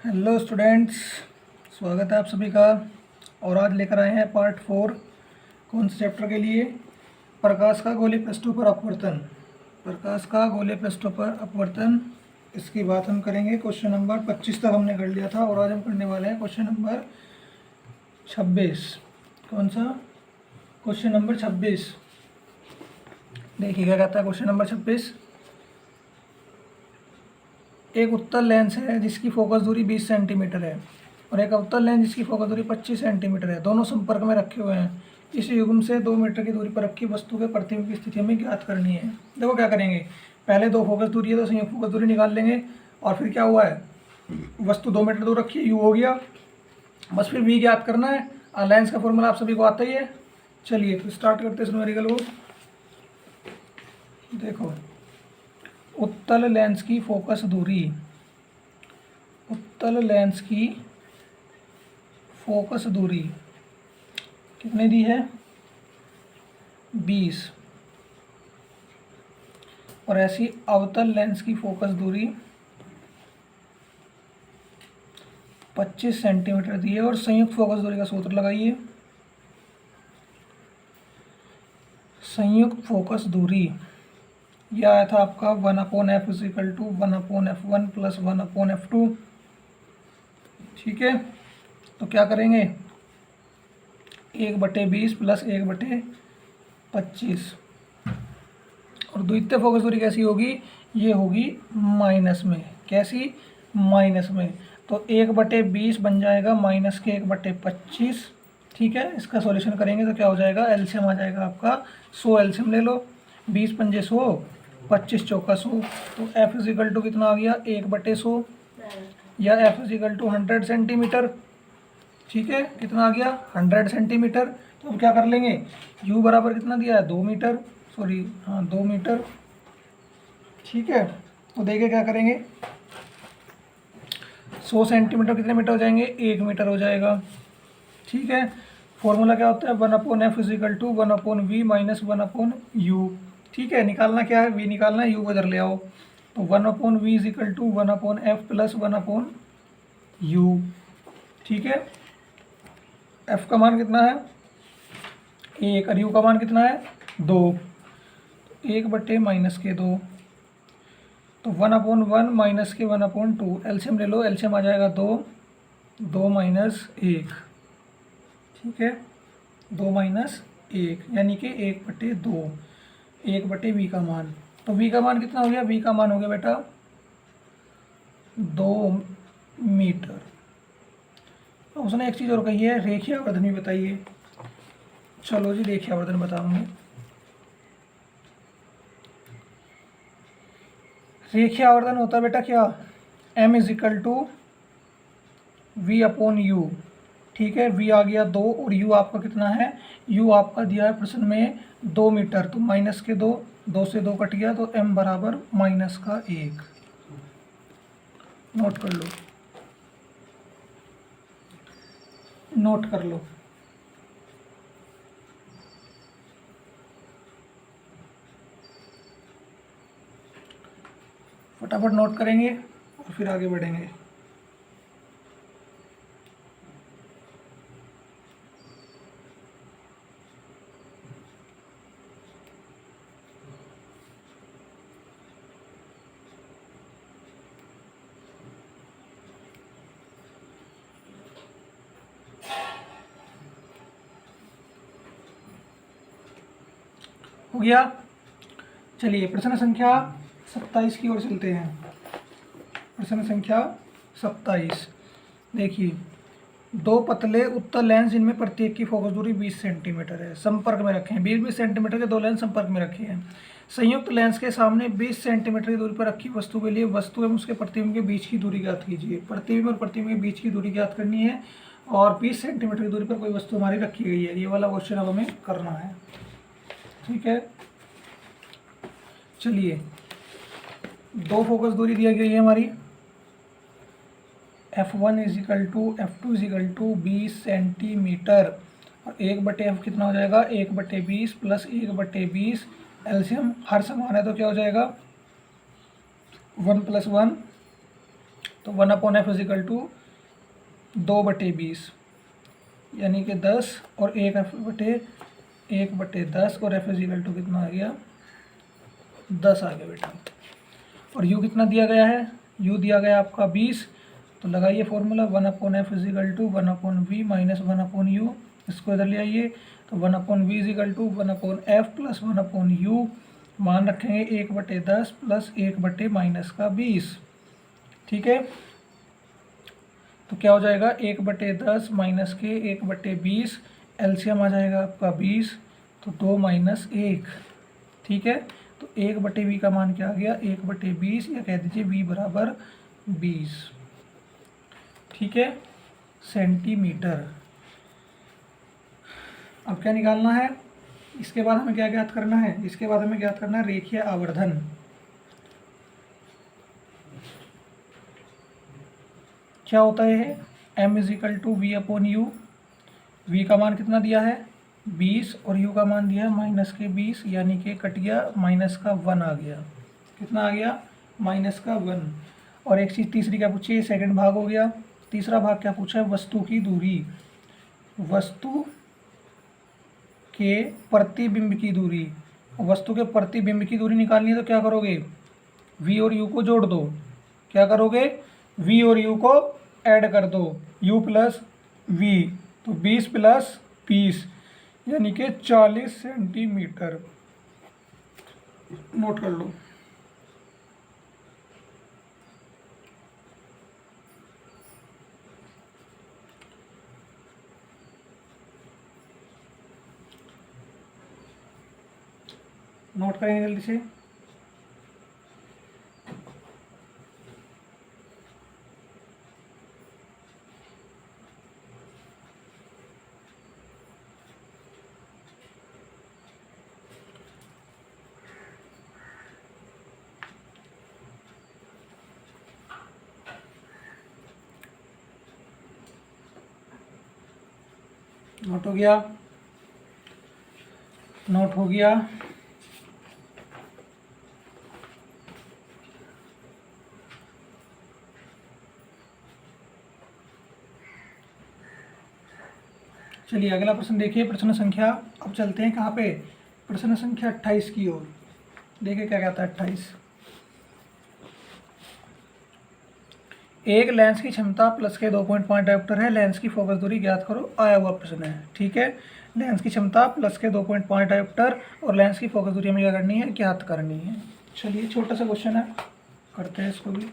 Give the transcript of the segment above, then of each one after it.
Hello students, स्वागत है आप सभी का। और आज लेकर आए हैं पार्ट 4। कौन से चैप्टर के लिए? प्रकाश का गोलीय पृष्ठों पर अपवर्तन। प्रकाश का गोलीय पृष्ठों पर अपवर्तन, इसकी बात हम करेंगे। क्वेश्चन नंबर 25 तक हमने कर लिया था और आज हम करने वाले हैं क्वेश्चन नंबर 26। कौन सा? Question number 26। देखिए क्या कहता है क्वेश्चन नंबर 26। एक उत्तल लेंस है जिसकी फोकस दूरी 20 सेंटीमीटर है और एक अवतल लेंस जिसकी फोकस दूरी 25 सेंटीमीटर है। दोनों संपर्क में रखे हुए हैं। इस युग्म से 2 मीटर की दूरी पर रखी वस्तु के प्रतिबिंब की स्थिति हमें ज्ञात करनी है। देखो क्या करेंगे, पहले दो फोकस दूरी है तो संयुक्त फोकस दूरी निकाल लेंगे। और फिर क्या हुआ है, वस्तु 2 मीटर दूर रखी है, यू हो गया। बस फिर वी ज्ञात करना है। लेंस का फॉर्मूला आप सभी को आता ही है। चलिए तो स्टार्ट करते हैं इस न्यूमेरिकल को। देखो, उत्तल लेंस की फोकस दूरी, उत्तल लेंस की फोकस दूरी कितने दी है? 20। और ऐसी अवतल लेंस की फोकस दूरी 25 सेंटीमीटर दी है। और संयुक्त फोकस दूरी का सूत्र लगाइए। संयुक्त फोकस दूरी यह आया था आपका 1/f = 1/f1 + 1/f2। ठीक है, तो क्या करेंगे, 1/20 + 1/25। और द्वितीय फोकस दूरी कैसी होगी? ये होगी माइनस में। कैसी? माइनस में। तो 1/20 बन जाएगा माइनस के 1/25। ठीक है, इसका सॉल्यूशन करेंगे तो क्या हो जाएगा, एलसीएम आ जाएगा आपका 100। एलसीएम ले लो, 20 पंजे 100, 25 चौका 100। तो F = कितना आ गया, 1/100, या F = 100 सेंटीमीटर। ठीक है, कितना आ गया, 100 सेंटीमीटर। तो अब क्या कर लेंगे, U बराबर कितना दिया है, 2 मीटर, सॉरी हाँ 2 मीटर। ठीक है, तो देखिए क्या करेंगे, 100 सेंटीमीटर कितने मीटर हो जाएंगे, 1 मीटर हो जाएगा। ठीक है, फॉर्मूला क्या होता है, 1/f = 1/v - 1/u। ठीक है, निकालना क्या है, v निकालना है, u को इधर ले आओ। तो 1/v = 1/f + 1/u। ठीक है, f का मान कितना है, 1, और u का मान कितना है, 2। 1/-2, तो 1/1 माइनस के 1/2। एलसीएम ले लो, एलसीएम आ जाएगा 2, 2 - 1। ठीक है, 2 - 1 यानी कि 1/2, 1/v का मान। तो v का मान कितना हो गया, v का मान हो गया बेटा 2 मीटर। तो उसने एक चीज़ और कही है, रेखीय आवर्धन भी बताइए। चलो जी, रेखीय आवर्धन बताऊंगे। रेखीय आवर्धन होता है बेटा क्या, m = v/u। ठीक है, v आ गया 2 और u आपका कितना है, u आपका दिया है प्रश्न में 2 मीटर। तो माइनस के 2, 2 से 2 कट गया, तो m बराबर -1। नोट कर लो, नोट कर लो। फटाफट नोट करेंगे और फिर आगे बढ़ेंगे। हो गया। चलिए प्रश्न संख्या 27 की ओर चलते हैं। प्रश्न संख्या 27। देखिए, 2 पतले उत्तल लेंस जिनमें प्रत्येक की फोकस दूरी 20 सेंटीमीटर है, संपर्क में रखे हैं। 20-20 सेंटीमीटर के 2 लेंस संपर्क में रखे हैं। संयुक्त लेंस के सामने 20 सेंटीमीटर की दूरी पर रखी वस्तु के लिए वस्तु एवं उसके प्रतिबिंब के बीच की दूरी ज्ञात कीजिए। प्रतिबिंब और प्रतिबिंब के बीच की दूरी ज्ञात करनी है और 20 सेंटीमीटर की दूरी पर कोई वस्तु हमारी रखी गई है। ये वाला क्वेश्चन अब हमें करना है। ठीक है, चलिए, 2 फोकस दूरी दी गई है हमारी, F1 = F2 = 20 सेंटीमीटर। और 1/f कितना हो जाएगा, 1/20 + 1/20। एलसीएम हर समान है तो क्या हो जाएगा, 1 + 1 तो 1/f इजिकल टू 2/20, यानी कि 10 और 1/10 और f इजिकल टू कितना आ गया 10 आ गया बेटा। और u कितना दिया गया है, u दिया गया आपका 20, तो लगाइए formula 1/f is equal to 1/v minus 1/u, इसको इधर ले आइए, तो 1/v is equal to 1/f plus 1/u, मान रखेंगे 1/10 प्लस 1/-20, ठीक है। तो क्या हो जाएगा 1/10 माइनस के 1/20, एलसीएम आ जाएगा आपका 20, तो 2 माइनस 1, ठीक है। तो 1/v का मान क्या आ गया 1/20, या कह दीजिए v बराबर 20, ठीक है, सेंटीमीटर। अब क्या निकालना है, इसके बाद हमें क्या ज्ञात करना है, इसके बाद हमें ज्ञात करना है रेखीय आवर्धन। क्या होता है, m is equal to V upon U, v का मान कितना दिया है 20 और u का मान दिया है माइनस के 20, यानी कि कट गया माइनस का 1 आ गया, कितना आ गया माइनस का 1। और एक चीज़ तीसरी क्या पूछी, सेकंड भाग हो गया। तीसरा भाग क्या पूछा है, वस्तु की दूरी, वस्तु के प्रतिबिंब की दूरी। वस्तु के प्रतिबिंब की दूरी निकालनी है तो क्या करोगे, v और u को जोड़ दो, क्या करोगे v और u को ऐड कर दो, u प्लस v, तो 20 प्लस 20 यानी कि 40 सेंटीमीटर, नोट कर लो। नोट करेंगे जल्दी से। नोट हो गया, नोट हो गया। चलिए अगला प्रश्न देखिए, प्रश्न संख्या, अब चलते हैं कहाँ पे, प्रश्न संख्या 28 की ओर। देखिए क्या कहता है 28। एक लेंस की क्षमता प्लस के 2.5 डायोप्टर है, लेंस की फोकस दूरी ज्ञात करो, आया हुआ प्रश्न है, ठीक है। लेंस की क्षमता प्लस के 2.5 डायोप्टर और लेंस की फोकस दूरी हमें क्या करनी है, ज्ञात करनी है। चलिए छोटा सा क्वेश्चन है, करते हैं इसको भी।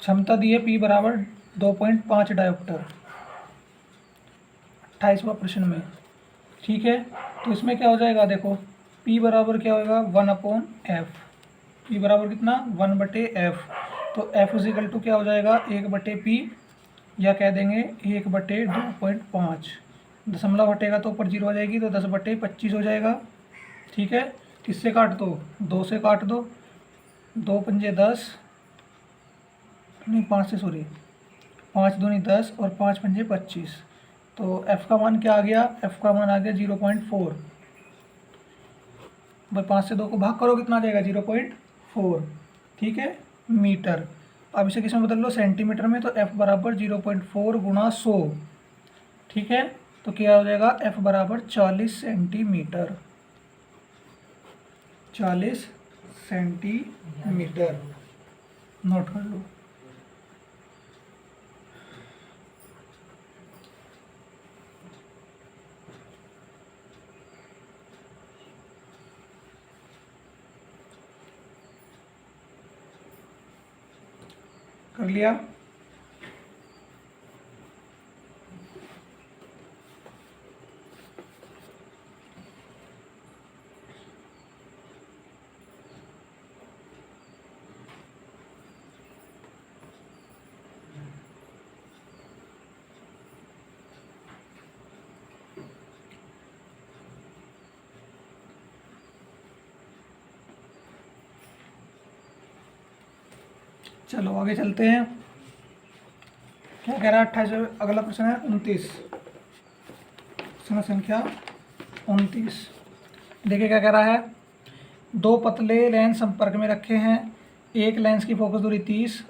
क्षमता दी है P बराबर 2.5 डायोप्टर 28वां प्रश्न में, ठीक है। तो इसमें क्या हो जाएगा, देखो P बराबर क्या होगा 1/f, P बराबर कितना 1/f, तो f इजिकल टू क्या हो जाएगा 1/p, या कह देंगे 1/2.5, दशमलव हटेगा तो ऊपर 0 हो जाएगी, तो 10/25 हो जाएगा, ठीक है। किससे काट दो, 2 से काट दो, 2 पंजे 10, नहीं 5 से, सॉरी 5 दूनी 10 और 5 पंजे 25, तो f का मान क्या आ गया, f का मान आ गया 0.4। भाई 5 से 2 को भाग करो, कितना आ जाएगा 0.4, ठीक है, मीटर। अब इसे किसमें बदल लो, सेंटीमीटर में, तो f बराबर 0.4 गुणा 100, ठीक है। तो क्या हो जाएगा f बराबर 40 सेंटीमीटर, 40 सेंटीमीटर, नोट कर लो। कर लिया, चलो आगे चलते हैं। क्या कह रहा है 28, अगला प्रश्न है 29, प्रश्न संख्या 29। देखिए क्या कह रहा है, दो पतले लेंस संपर्क में रखे हैं, एक लेंस की फोकस दूरी 30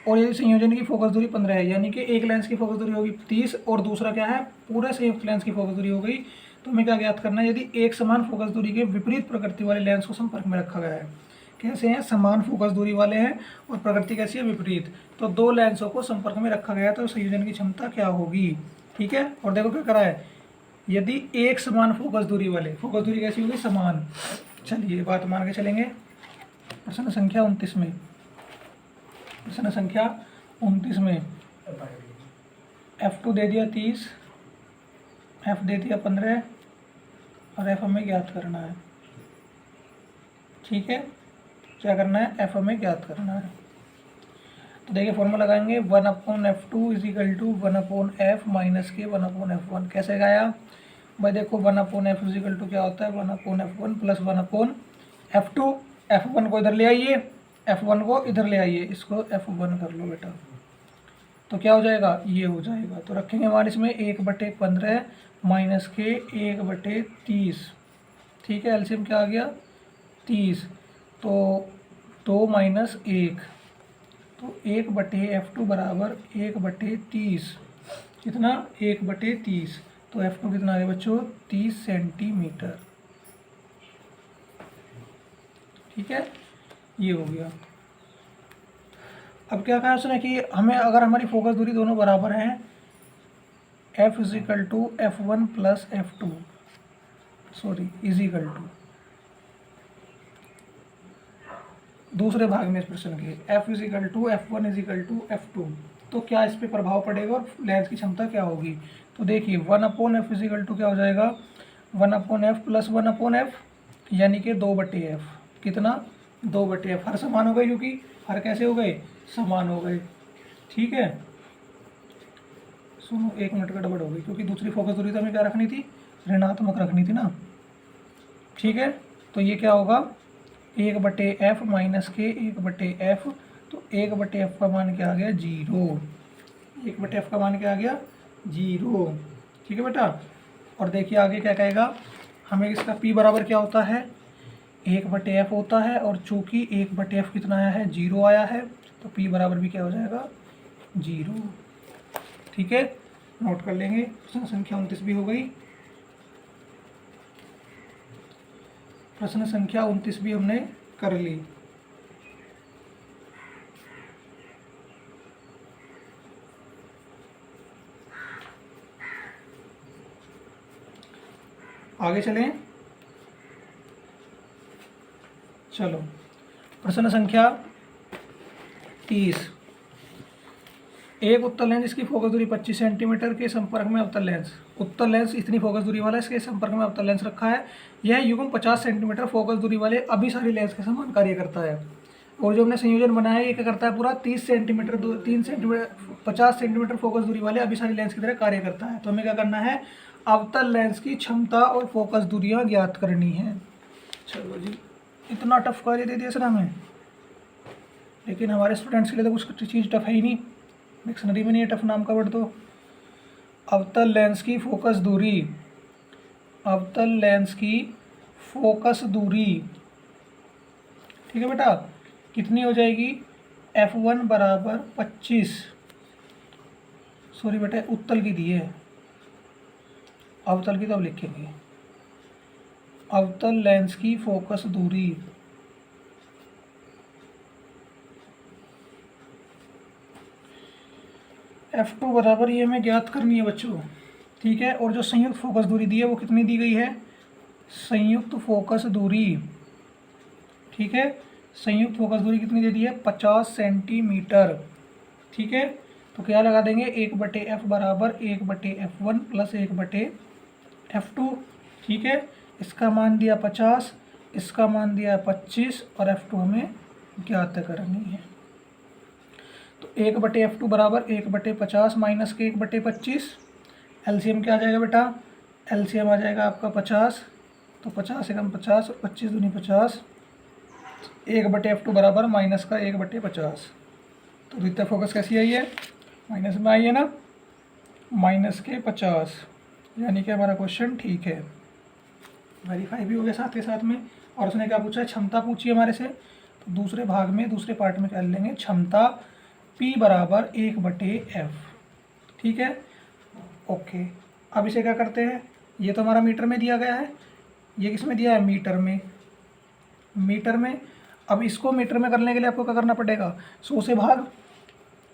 और यदि संयोजन की फोकस दूरी 15 है, यानी कि एक लेंस की फोकस दूरी होगी 30 और दूसरा क्या है, पूरे संयुक्त लेंस की फोकस दूरी हो गई। तो हमें क्या ज्ञात करना है, यदि एक समान फोकस दूरी के विपरीत प्रकृति वाले लेंस को संपर्क में रखा गया है। कैसे हैं, समान फोकस दूरी वाले हैं और प्रकृति कैसी है, विपरीत। तो दो लेंसों को संपर्क में रखा गया तो संयोजन की क्षमता क्या होगी, ठीक है। और देखो क्या करा है, यदि एक समान फोकस दूरी वाले, फोकस दूरी कैसी होगी, समान। चलिए बात मान के चलेंगे। प्रश्न संख्या 29 में, प्रश्न संख्या 29 में F2 दे दिया 30, F दे दिया 15 और F हमें ज्ञात करना है, ठीक है। क्या करना है, F हमें ज्ञात करना है। तो देखिए फॉर्मूला लगाएंगे 1/F2 is equal to 1/F minus के 1/F1। कैसे गाया भाई, देखो 1/F इज इक्वल टू क्या होता है, 1/F1 प्लस 1/F2। F1 को इधर ले आइए, F1 को इधर ले आइए, इसको F1 कर लो बेटा, तो क्या हो जाएगा, ये हो जाएगा। तो रखेंगे हमारे इसमें 1/15 माइनस के 1/30, ठीक है। एलसीएम क्या आ गया, 30। तो 2 माइनस 1, तो 1/F2 बराबर 1/30, कितना, 1/30। तो F2 कितना आ गया बच्चों, 30 सेंटीमीटर, ठीक है। ये हो गया। अब क्या कहा उसने कि हमें अगर हमारी फोकस दूरी दोनों बराबर हैं, F is equal to F1 plus F2, sorry is equal to, दूसरे भाग में इस प्रश्न के F is equal to F1 is equal to F2, तो क्या इस पे प्रभाव पड़ेगा और लेंस की क्षमता क्या होगी। तो देखिए 1/F इज इक्वल टू क्या हो जाएगा, 1/F प्लस 1/F, यानी कि 2/F, कितना, 2/F। हर समान हो गए, क्योंकि हर कैसे हो गए, समान हो गए, ठीक है। सुनो 1 मिनट गड़बड़ हो गई, क्योंकि दूसरी फोकस दूरी तो हमें क्या रखनी थी, ऋणात्मक रखनी थी ना, ठीक है। तो ये क्या होगा, 1/F माइनस के 1/F, तो 1/F का मान क्या आ गया, 0। 1/F का मान क्या आ गया, 0, ठीक है बेटा। और देखिए आगे क्या कहेगा, हमें इसका P बराबर क्या होता है, 1/F होता है, और चूंकि 1/F कितना आया है, 0 आया है, तो P बराबर भी क्या हो जाएगा, 0, ठीक है। नोट कर लेंगे। प्रश्न संख्या 29 भी हो गई, प्रश्न संख्या 29 भी हमने कर ली। आगे चलें, चलो प्रश्न संख्या 30। एक उत्तल लेंस जिसकी फोकस दूरी 25 सेंटीमीटर के संपर्क में अवतल लेंस, उत्तल लेंस इतनी फोकस दूरी वाला इसके संपर्क में अवतल लेंस रखा है। यह युग्म 50 सेंटीमीटर फोकस दूरी वाले अभिसारी लेंस के समान कार्य करता है। और जो हमने संयोजन बनाया है ये क्या करता है, पूरा 30 सेंटीमीटर 3 सेंटीमीटर 50 सेंटीमीटर फोकस दूरी वाले अभिसारी लेंस की तरह कार्य करता है। तो हमें क्या करना है, अवतल लेंस की क्षमता और फोकस दूरियाँ ज्ञात करनी है। चलो जी, इतना टफ कार्य दे दिया सर हमें, लेकिन हमारे स्टूडेंट्स के लिए तो कुछ चीज़ टफ है ही नहीं, डिक्शनरी में नहीं है टफ नाम का वर्ड। तो अवतल लेंस की फोकस दूरी, अवतल लेंस की फोकस दूरी, ठीक है बेटा, कितनी हो जाएगी, F1 बराबर 25, सॉरी बेटा उत्तल की दी है, अवतल की तो अब लिखेंगे। अवतल लेंस की फोकस दूरी F2 बराबर ये हमें ज्ञात करनी है बच्चों, ठीक है। और जो संयुक्त फोकस दूरी दी है वो कितनी दी गई है, संयुक्त फोकस दूरी, ठीक है, संयुक्त फोकस दूरी कितनी दे दी है, 50 सेंटीमीटर, ठीक है। तो क्या लगा देंगे, 1/F बराबर 1/F1 प्लस 1/F2, ठीक है। इसका मान दिया 50, इसका मान दिया 25 और F2 हमें ज्ञात करनी है। तो 1/F2 बराबर 1/50 माइनस के 1/25, एलसीएम क्या आ जाएगा बेटा, एलसीएम आ जाएगा आपका 50, तो 50 एकम 50 और 25 दूनी 50, 1/F2 बराबर माइनस का 1/50। तो द्वितीय फोकस कैसी आई है, माइनस में आई है ना, माइनस के 50, यानी कि हमारा क्वेश्चन ठीक है। वेरीफाई भी हो गया साथ के साथ में। और उसने क्या पूछा है, क्षमता पूछी है हमारे से। तो दूसरे भाग में, दूसरे पार्ट में क्या लेंगे, क्षमता P बराबर 1/F। ठीक है, ओके। अब इसे क्या करते हैं, ये तो हमारा मीटर में दिया गया है, ये किस में दिया है, मीटर में, मीटर में। अब इसको मीटर में करने के लिए आपको क्या करना पड़ेगा, 100 से भाग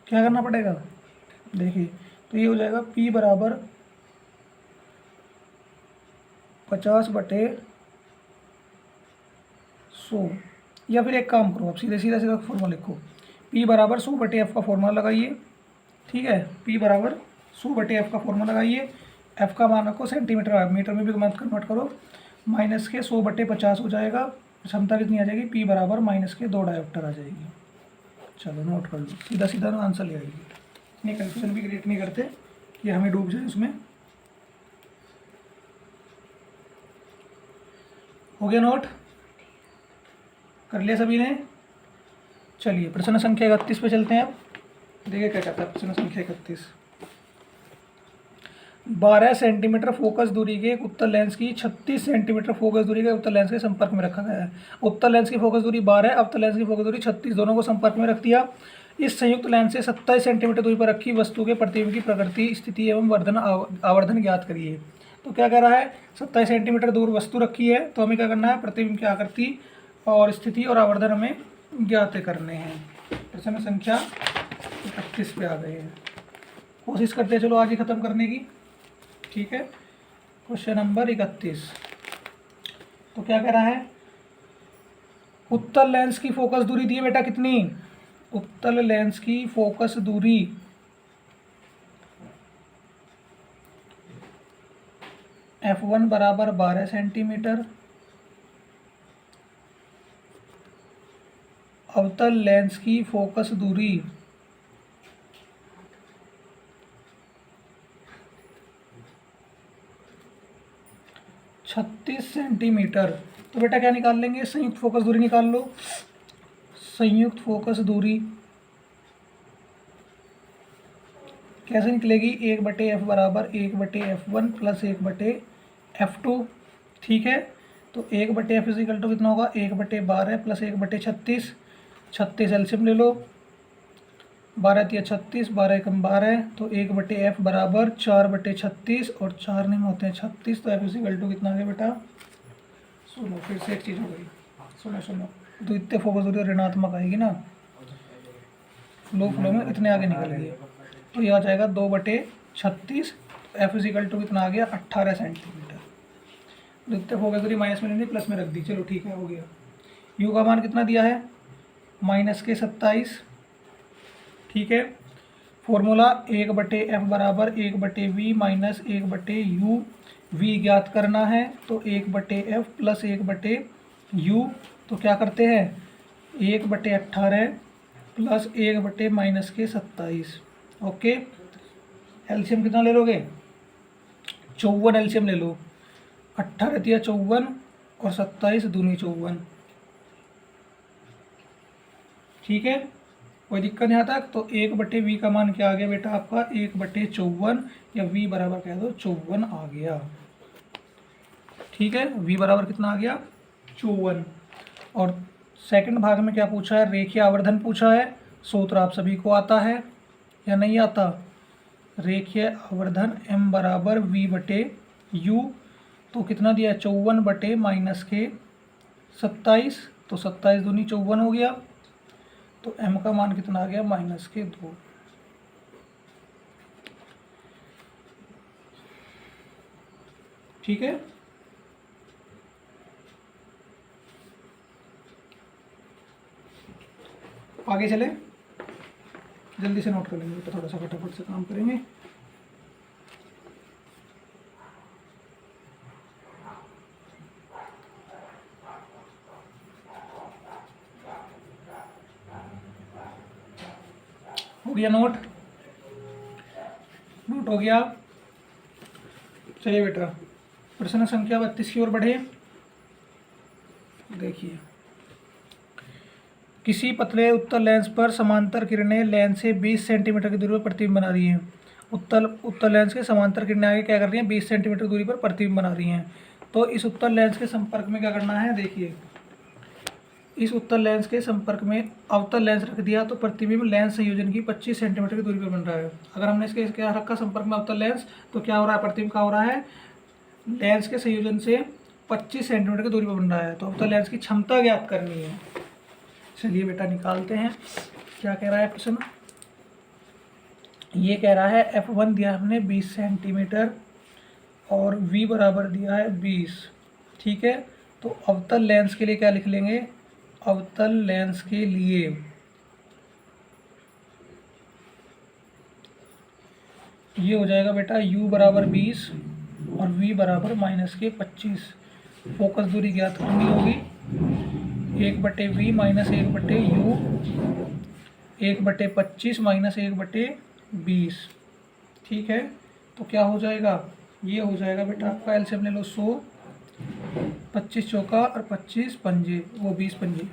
क्या करना पड़ेगा, देखिए। तो ये हो जाएगा P बराबर 50/100। या फिर एक काम करो, आप सीधे सीधा सीधा फॉर्मूला लिखो, P बराबर 100/F का फॉर्मूला लगाइए। ठीक है, P बराबर 100/F का फॉर्मूला लगाइए। F का मान रखो सेंटीमीटर, मीटर में भी मत कन्वर्ट करो। माइनस के 100/50 हो जाएगा। क्षमता कितनी आ जाएगी, P बराबर -2 डायोप्टर आ जाएगी। चलो नोट कर लो, सीधा सीधा ना आंसर ले आएगी। इतनी कंफ्यूजन भी क्रिएट नहीं करते कि हमें डूब जाए उसमें। हो गया नोट, कर लिया सभी ने। चलिए प्रश्न संख्या 31 पे चलते हैं। अब देखिए क्या कहता है प्रश्न संख्या 31। 12 सेंटीमीटर फोकस दूरी के एक उत्तल लेंस की 36 सेंटीमीटर फोकस दूरी के उत्तल लेंस के संपर्क में रखा गया है। उत्तल लेंस की फोकस दूरी 12, अवतल लेंस की फोकस दूरी 36, दोनों को संपर्क में रख दिया। इस संयुक्त लेंस से 27 सेंटीमीटर दूरी पर रखी वस्तु के प्रतिबिंब की प्रकृति, स्थिति एवं आवर्धन ज्ञात करिए। तो क्या कह रहा है, 27 सेंटीमीटर दूर वस्तु रखी है, तो हमें क्या करना है, प्रतिबिंब की आकृति और स्थिति और आवर्धन हमें ज्ञात करने हैं। प्रश्न संख्या 31 पे आ गए हैं। कोशिश करते हैं चलो आज ही खत्म करने की। ठीक है, क्वेश्चन नंबर 31। तो क्या कह रहा है, उत्तल लेंस की फोकस दूरी दी है बेटा कितनी, उत्तल लेंस की फोकस दूरी F1 बराबर 12 सेंटीमीटर, अवतल लेंस की फोकस दूरी 36 सेंटीमीटर। तो बेटा क्या निकाल लेंगे, संयुक्त फोकस दूरी निकाल लो। संयुक्त फोकस दूरी कैसे निकलेगी, 1/F बराबर 1/F1 प्लस 1/F2। ठीक है, तो 1/F इजिकल टू कितना होगा, 1/12 प्लस 1/36। 36 एलसीएम ले लो, 12 × 36, 12 × 12, तो 1/F बराबर 4/36 और 4 नहीं होते हैं 36। तो F इजिकल टू कितना आ गया बेटा, सुनो फिर से एक चीज़ हो गई, सुनो द्वितीय फोकस दूरी ऋणात्मक आएगी ना, फ्लो में इतने आगे निकल गए, तो यह आ जाएगा 2/36। F इजिकल टू कितना आ गया, 18 सेंटीमीटर। द्वितीय फोकस दूरी माइनस में नहीं प्लस में रख दी, चलो ठीक है, हो गया। U का मान कितना दिया है, -27। ठीक है, फॉर्मूला 1/F बराबर 1/V माइनस 1/U, V ज्ञात करना है, तो 1/F प्लस 1/U। तो क्या करते हैं, 1/18 प्लस 1/-27। ओके, एलसीएम कितना ले लोगे, 54 एलसीएम ले लो। 18 × 54 और 27 दूनी 54। ठीक है, कोई दिक्कत नहीं आता। तो 1/V का मान क्या आ गया बेटा आपका, 1/54, या V बराबर कह दो 54 आ गया। ठीक है, V बराबर कितना आ गया, 54। और सेकंड भाग में क्या पूछा है, रेखीय आवर्धन पूछा है। सूत्र आप सभी को आता है या नहीं आता, रेखीय आवर्धन M बराबर V/U। तो कितना दिया है, 54/-27, तो 27 दूनी 54 हो गया। तो M का मान कितना आ गया, -2। ठीक है, आगे चले, जल्दी से नोट कर लेंगे तो थोड़ा सा फटाफट से काम करेंगे। हो गया नोट हो गया। चलिए बेटा प्रश्न संख्या 32 की ओर बढ़े। देखिए, किसी पतले उत्तल लेंस पर समांतर किरणें लेंस से 20 सेंटीमीटर की दूरी पर प्रतिबिंब बना रही हैं। उत्तल लेंस के समांतर किरणें आगे क्या कर रही हैं, 20 सेंटीमीटर दूरी पर प्रतिबिंब बना रही हैं। तो इस उत्तल लेंस के संपर्क में क्या करना है, देखिए इस उत्तल लेंस के संपर्क में अवतल लेंस रख दिया तो प्रतिबिंब लेंस संयोजन की 25 सेंटीमीटर की दूरी पर बन रहा है। अगर हमने इसके क्या रखा संपर्क में अवतल लेंस, तो क्या हो रहा है, प्रतिबिंब क्या हो रहा है, लेंस के संयोजन से 25 सेंटीमीटर की दूरी पर बन रहा है। तो अवतल लेंस की क्षमता ज्ञात करनी है। चलिए बेटा निकालते हैं। क्या कह रहा है प्रश्न, ये कह रहा है F1 दिया हमने 20 सेंटीमीटर और V बराबर दिया है 20। ठीक है, तो अवतल लेंस के लिए क्या लिख लेंगे, अवतल लेंस के लिए ये हो जाएगा बेटा U बराबर 20 और V बराबर -25। फोकस दूरी ज्ञात करनी होगी, 1/V माइनस 1/U, 1/25 माइनस 1/20। ठीक है, तो क्या हो जाएगा, ये हो जाएगा बेटा आपका एलसीएम ले लो 100, 25 चौका और 25 पंजे, वो 20 पंजे।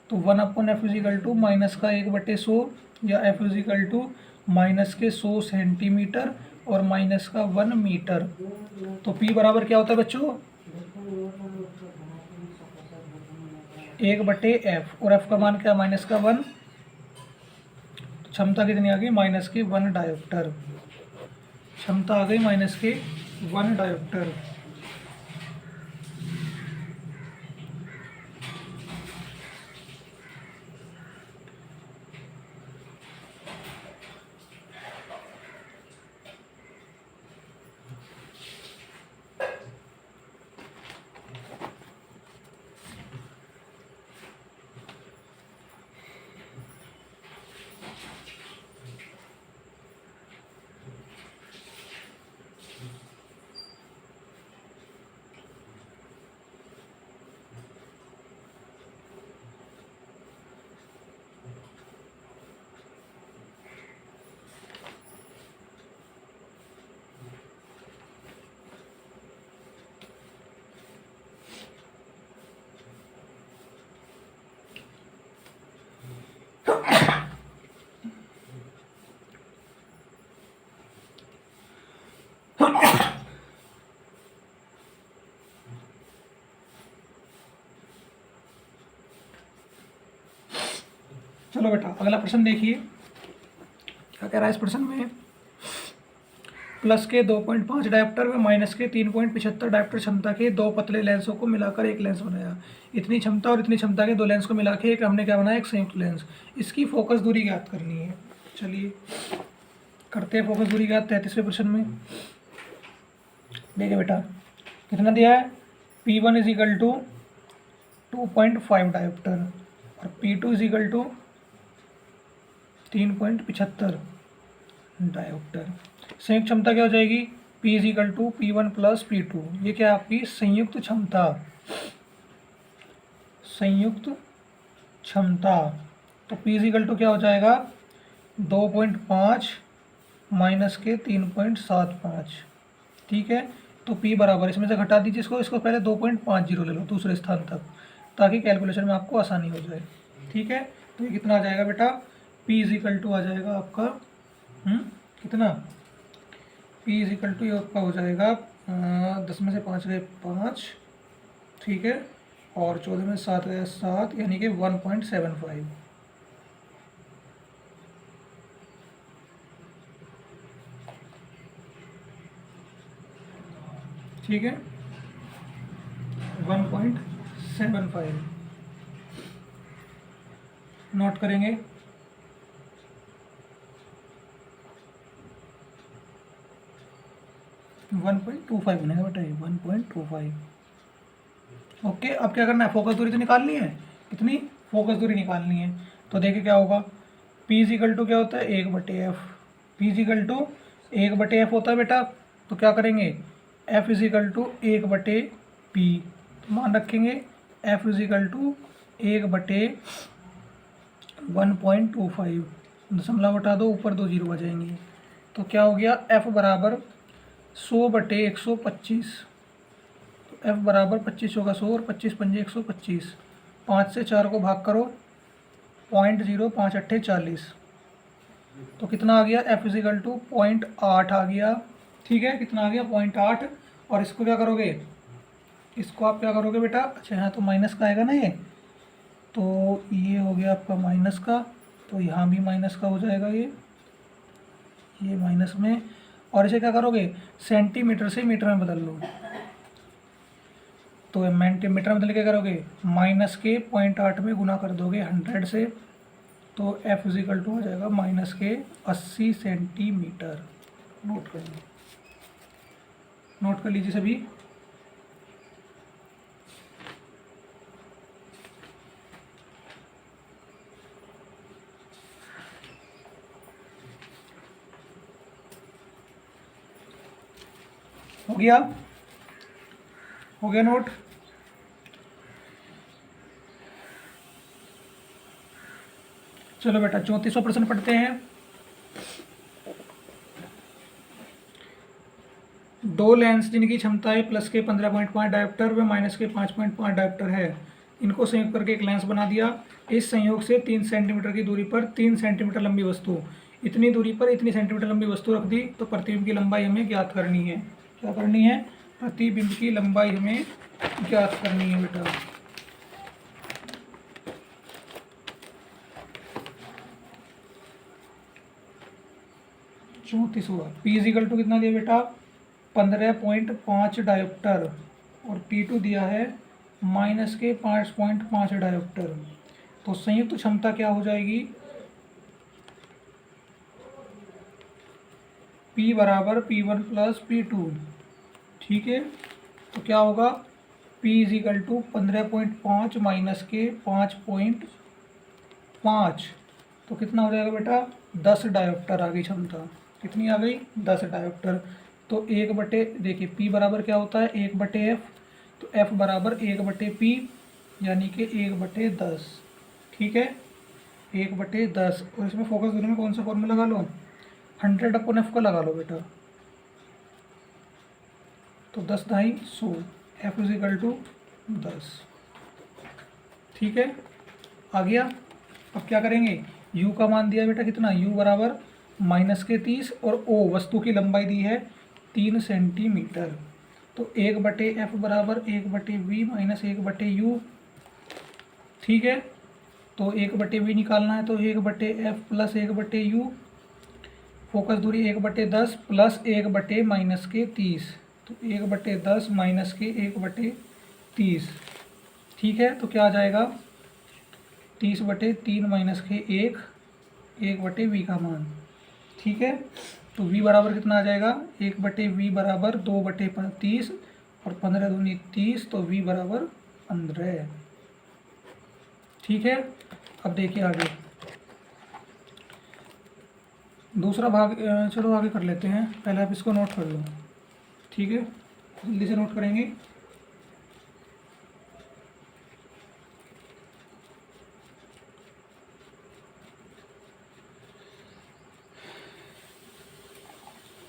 तो 1/f इजिकल टू माइनस का 1/100 या f इजिकल टू माइनस के 100 सेंटीमीटर और माइनस का 1 मीटर। तो p बराबर क्या होता है बच्चों, 1/f और f का मान क्या, माइनस का 1। क्षमता कितनी आ गई, माइनस के 1 डायोप्टर। क्षमता आ गई माइनस के 1 डायोप्टर। चलो बेटा अगला प्रश्न देखिए, क्या कह रहा है इस प्रश्न में, प्लस के 2.5 डायोप्टर व माइनस के 3.75 डायोप्टर क्षमता के दो पतले लेंसों को मिलाकर एक लेंस बनाया। इतनी क्षमता और इतनी क्षमता के दो लेंस को मिलाकर एक हमने क्या बनाया, एक संयुक्त लेंस। इसकी फोकस दूरी ज्ञात करनी है। चलिए करते हैं फोकस दूरी ज्ञात 33वें प्रश्न में। देखिए बेटा कितना दिया है, P1 is equal to 2.5 dioptre और P2 is equal to 3.75 dioptre. संयुक्त क्षमता क्या हो जाएगी, P is equal to P1 plus P2। ये क्या आपकी संयुक्त क्षमता, संयुक्त क्षमता। तो P इज इक्वल टू क्या हो जाएगा, 2.5 माइनस के 3.75। ठीक है, तो P बराबर, इसमें से घटा दीजिए इसको पहले 2.50 ले लो दूसरे स्थान तक, ताकि कैलकुलेशन में आपको आसानी हो जाए। ठीक है, तो ये कितना आ जाएगा बेटा, P इज इक्वल टू आ जाएगा आपका कितना, P इज इक्वल टू ये आपका हो जाएगा 10 में से 5 गए 5, ठीक है, और 14 में 7 गए 7, यानी कि 1.75। ठीक है, 1.75 नोट करेंगे। वन 1.25 बनेगा बेटा, 1.25। ओके, अब क्या करना है, फोकस दूरी तो निकालनी है। कितनी फोकस दूरी निकालनी है, तो देखिए क्या होगा, P इज इक्वल टू क्या होता है, 1/f। P is equal to 1/f होता है बेटा, तो क्या करेंगे, F is equal to 1/p। मान रखेंगे F इज इक्वल टू 1/1.25, दशमलव हटा दो, ऊपर 2 जीरो आ जाएंगे। तो क्या हो गया, F बराबर 100/125। तो F बराबर 25 होगा 100 और 25 पंजे 125। 5 से 4 को भाग करो, 0.05 अट्ठे 40। तो कितना आ गया, F इजिकल टू 0.8 आ गया। ठीक है, कितना आ गया, 0.8। और इसको क्या करोगे, इसको आप क्या करोगे बेटा, अच्छा यहाँ तो माइनस का आएगा ना ये, तो ये हो गया आपका माइनस का, तो यहाँ भी माइनस का हो जाएगा ये माइनस में। और इसे क्या करोगे, सेंटीमीटर से मीटर में बदल लो, तो मीटर में बदल के करोगे माइनस के 0.8 में गुना कर दोगे 100 से, तो F इजिकल टू हो जाएगा माइनस के 80 सेंटीमीटर। नोट कर लो, नोट कर लीजिए सभी। हो गया, हो गया नोट। चलो बेटा 34वां प्रश्न पढ़ते हैं। दो लेंस जिनकी क्षमताएं प्लस के 15.5 डायोप्टर व माइनस के 5.5 डायोप्टर है, इनको संयोग करके एक लेंस बना दिया। इस संयोग से 3 सेंटीमीटर की दूरी पर 3 सेंटीमीटर लंबी वस्तु, इतनी दूरी पर इतनी सेंटीमीटर लंबी वस्तु रख दी, तो प्रतिबिंब की लंबाई हमें ज्ञात करनी है। क्या करनी है, प्रतिबिंब की लंबाई हमें ज्ञात करनी है बेटा। चौंतीसवां, पी इजिकल टू कितना दिया बेटा, 15.5 डायोप्टर, और P2 दिया है माइनस के 5.5 डायोप्टर। तो संयुक्त क्षमता क्या हो जाएगी, P बराबर P1 प्लस P2। ठीक है, तो क्या होगा, P इजिकल टू 15.5 माइनस के 5.5, तो कितना हो जाएगा बेटा, 10 डायोप्टर आ गई क्षमता। कितनी आ गई, 10 डायोप्टर। तो 1/, देखिए P बराबर क्या होता है, 1/F, तो F बराबर 1/P, यानी कि 1/10। ठीक है, 1/10। और इसमें फोकस दूरी में कौन सा फॉर्मूला लगा लो, 100/F का लगा लो बेटा, तो 10 ढाई 100, F इजिकल टू 10। ठीक है, आ गया। अब क्या करेंगे, U का मान दिया बेटा कितना, U बराबर माइनस के 30, और O वस्तु की लंबाई दी है 3 सेंटीमीटर, तो 1/F बराबर 1/V माइनस 1/U। ठीक है, तो 1/V निकालना है, तो 1/F प्लस 1/U, फोकस दूरी 1/10 प्लस 1/ माइनस के 30, तो 1/10 माइनस के 1/30। ठीक है, तो क्या आ जाएगा, 30/3 माइनस के 1/V का मान। ठीक है, तो V बराबर कितना आ जाएगा, 1/V बराबर 2/30, और 15 दूनी 30, तो V बराबर 15। ठीक है, अब देखिए आगे दूसरा भाग, चलो आगे कर लेते हैं, पहले आप इसको नोट कर लो। ठीक है, जल्दी से नोट करेंगे।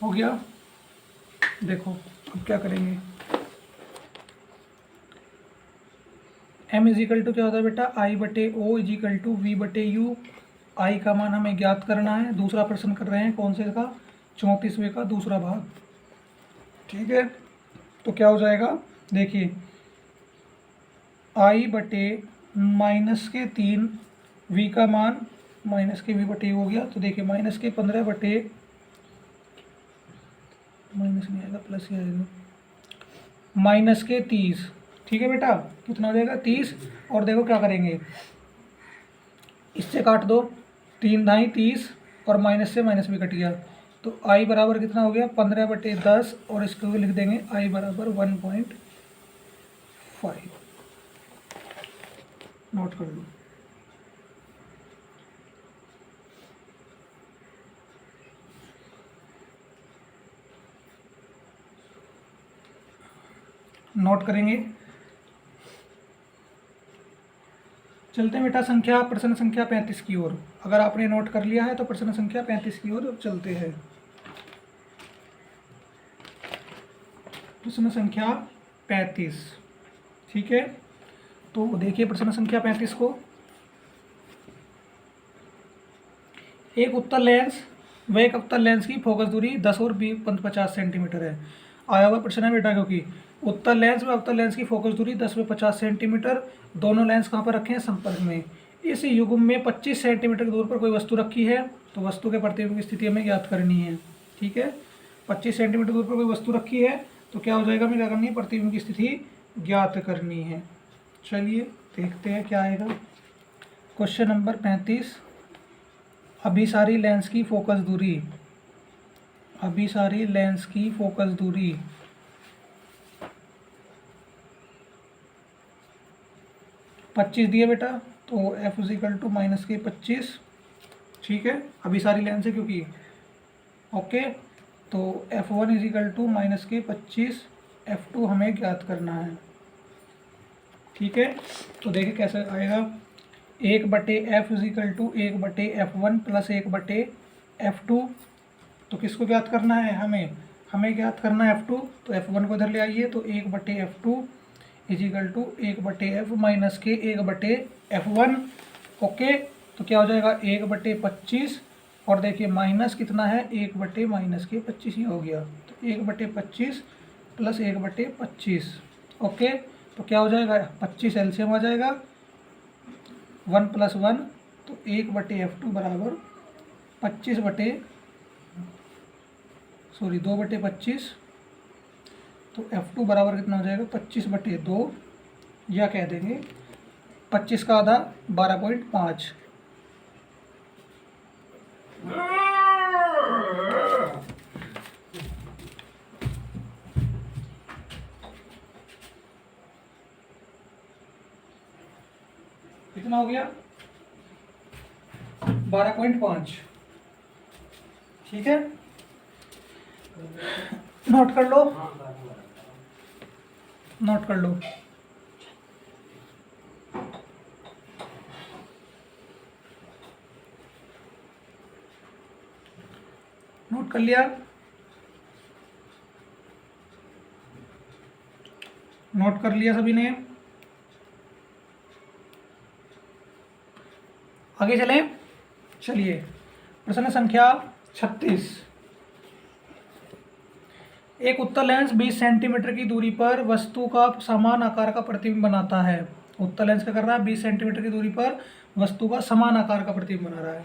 हो गया, देखो अब क्या करेंगे, M इजिकल टू क्या होता है बेटा, I/O is equal to V/U। I का मान हमें ज्ञात करना है। दूसरा प्रश्न कर रहे हैं, कौन से का, 34वें का दूसरा भाग। ठीक है, तो क्या हो जाएगा, देखिए I/, माइनस के 3, V का मान माइनस के V/U हो गया, तो देखिए माइनस के 15/, माइनस नहीं आएगा प्लस ही आएगा, माइनस के 30। ठीक है बेटा, कितना हो जाएगा, 30। और देखो क्या करेंगे, इससे काट दो, 3 ढाई 30, और माइनस से माइनस भी कट गया, तो I बराबर कितना हो गया, 15/10, और इसको लिख देंगे I बराबर 1.5। नोट कर लो। नोट करेंगे, चलते हैं बेटा संख्या, प्रश्न संख्या 35 की ओर। अगर आपने नोट कर लिया है तो प्रश्न संख्या 35 की ओर चलते हैं। प्रश्न संख्या 35। ठीक है, तो देखिए प्रश्न संख्या 35 को, एक उत्तल लेंस व एक अवतल लेंस की फोकस दूरी 10 और 50 सेंटीमीटर है। आया हुआ प्रश्न है बेटा, क्योंकि उत्तल लेंस व अवतल लेंस की फोकस दूरी 10 व 50 सेंटीमीटर, दोनों लेंस कहाँ पर रखे हैं? संपर्क में। इस युग्म में 25 सेंटीमीटर की दूर पर कोई वस्तु रखी है, तो वस्तु के प्रतिबिंब की स्थिति हमें ज्ञात करनी है। ठीक है, 25 सेंटीमीटर दूर पर कोई वस्तु रखी है तो क्या हो जाएगा, हमें क्या करनी है? प्रतिबिंब की स्थिति ज्ञात करनी है। चलिए देखते हैं क्या आएगा। क्वेश्चन नंबर 35, अभिसारी लेंस की फोकस दूरी, अभिसारी लेंस की फोकस दूरी 25 दिए बेटा, तो f इजिकल टू माइनस के 25। ठीक है, अभिसारी लेंस है क्योंकि, ओके, तो f1 इजिकल टू माइनस के 25, f2 हमें ज्ञात करना है। ठीक है, तो देखिए कैसे आएगा, 1/f is equal to 1/f1 plus 1/f2। तो किसको ज्ञात करना है? हमें ज्ञात करना है f2, तो f1 को इधर ले आइए, तो 1/f2 is equal to 1/f minus के 1/f1। ओके, तो क्या हो जाएगा? 1/25, और देखिए माइनस कितना है? 1/-25 ही हो गया, तो 1/25 प्लस 1/25। ओके, तो क्या हो जाएगा? 25 एलसीएम आ जाएगा, 1 + 1, तो 1/f2 बराबर 2/25, तो f2 बराबर कितना हो जाएगा? 25/2, या कह देंगे 25 का आधा 12.5। कितना हो गया? 12.5। ठीक है, नोट कर लो, नोट कर लो। नोट कर लिया? नोट कर लिया सभी ने? आगे चलें? चलिए, प्रश्न संख्या 36, एक उत्तल लेंस 20 सेंटीमीटर की दूरी पर वस्तु का समान आकार का प्रतिबिंब बनाता है। उत्तल लेंस क्या कर रहा है? 20 सेंटीमीटर की दूरी पर वस्तु का समान आकार का प्रतिबिंब बना रहा है।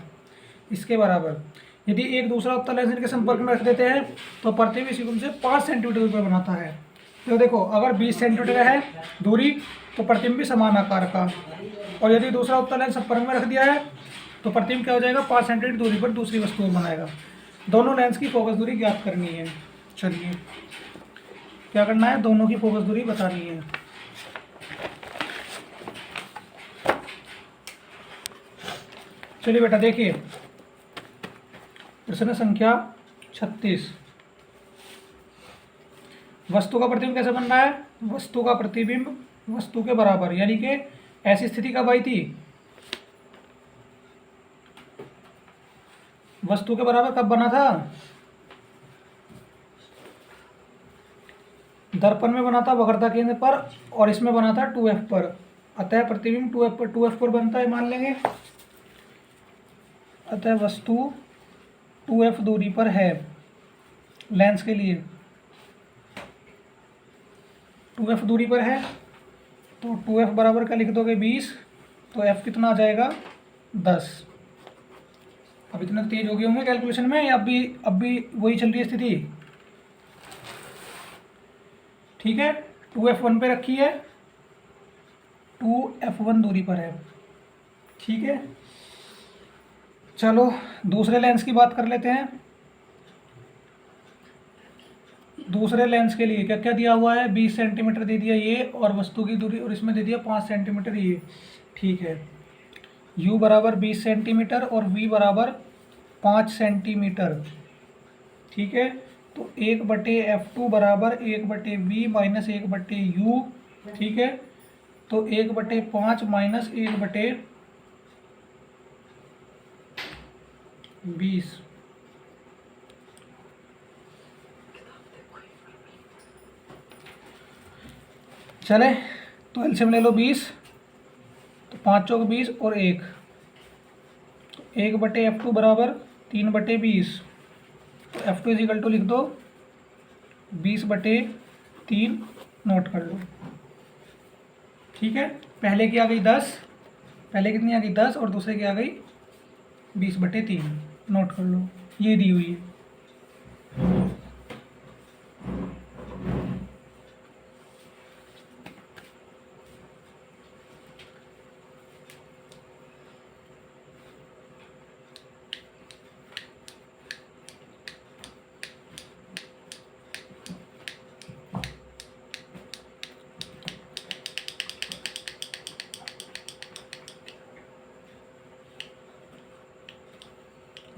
इसके बराबर यदि एक दूसरा उत्तल लेंस इनके संपर्क में रख देते हैं तो प्रतिबिंब इस युग्म से 5 सेंटीमीटर दूरी पर बनाता है। तो देखो, अगर 20 सेंटीमीटर है दूरी तो प्रतिबिंब भी समान आकार का, और यदि दूसरा उत्तल लेंस संपर्क में रख दिया है तो प्रतिबिंब क्या हो जाएगा? 5 सेंटीमीटर दूरी पर दूसरी वस्तु को बनाएगा। दोनों लेंस की फोकस दूरी ज्ञात करनी है। चलिए क्या करना है? दोनों की फोकस दूरी बतानी है। चलिए बेटा देखिए, प्रश्न संख्या 36, वस्तु का प्रतिबिंब कैसे बन रहा है? वस्तु का प्रतिबिंब वस्तु के बराबर, यानी कि ऐसी स्थिति कब आई थी? वस्तु के बराबर कब बना था? दर्पण में बना था वक्रता केंद्र पर, और इसमें बना था 2f पर। अतः प्रतिबिंब 2f पर बनता है, मान लेंगे। अतः वस्तु 2f दूरी पर है लेंस के लिए, 2f दूरी पर है, तो 2f बराबर क्या लिख दोगे? 20, तो f कितना आ जाएगा? 10। अब इतना तेज हो गए होंगे कैलकुलेशन में, या अब भी वही चल रही है स्थिति? ठीक है, 2f1 पे रखी है, 2f1 दूरी पर है। ठीक है, चलो दूसरे लेंस की बात कर लेते हैं। दूसरे लेंस के लिए क्या क्या दिया हुआ है? 20 सेंटीमीटर दे दिया ये, और वस्तु की दूरी, और इसमें दे दिया 5 सेंटीमीटर ये। ठीक है, u बराबर 20 सेंटीमीटर और v बराबर 5 सेंटीमीटर। ठीक है, तो 1/f2 बराबर 1/v माइनस 1/u। ठीक है, तो 1/5 माइनस 1/20। चले, तो एलसीएम ले लो 20, तो 5 चौक 20 और 1, तो 1/f2 बराबर 3/20। तो f2 इजिकल टू लिख दो 20/3, नोट कर लो। ठीक है, पहले की आ गई 10, पहले कितनी आ गई 10 और दूसरे की आ गई 20/3। नोट कर लो, ये दी हुई है।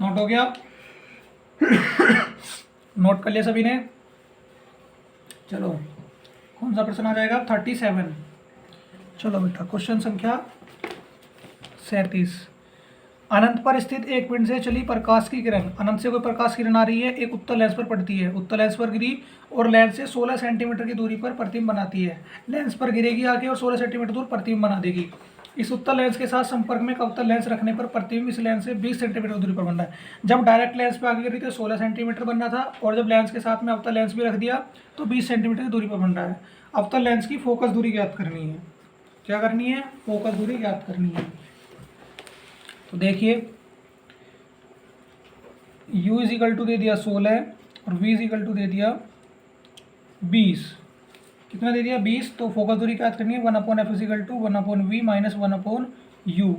नोट हो गया? नोट कर लिया सभी ने? चलो, कौन सा प्रश्न आ जाएगा? 37। चलो बेटा, क्वेश्चन संख्या 37। अनंत पर स्थित एक पिंड से चली प्रकाश की किरण, अनंत से कोई प्रकाश किरण आ रही है, एक उत्तल लेंस पर पड़ती है, उत्तल लेंस पर गिरी और लेंस से 16 सेंटीमीटर की दूरी पर प्रतिबिंब बनाती है। लेंस पर गिरेगी आगे और 16 सेंटीमीटर दूर प्रतिबिंब बना देगी। इस उत्तल लेंस के साथ संपर्क में एक अवतल लेंस रखने पर प्रतिबिंब इस लेंस से 20 सेंटीमीटर दूरी पर बन रहा है। जब डायरेक्ट लेंस पे आगे गिरी तो 16 सेंटीमीटर बन रहा था, और जब लेंस के साथ में अवतल लेंस भी रख दिया तो 20 सेंटीमीटर की दूरी पर बन रहा है। अवतल लेंस की फोकस दूरी ज्ञात करनी है। क्या करनी है? फोकस दूरी ज्ञात करनी है। तो देखिए, u इज इक्वल टू दे दिया 16 और v इज इक्वल टू दे दिया 20। कितना दे दिया? 20। तो फोकस दूरी क्या करनी है? 1/f is equal to 1/v minus 1/u।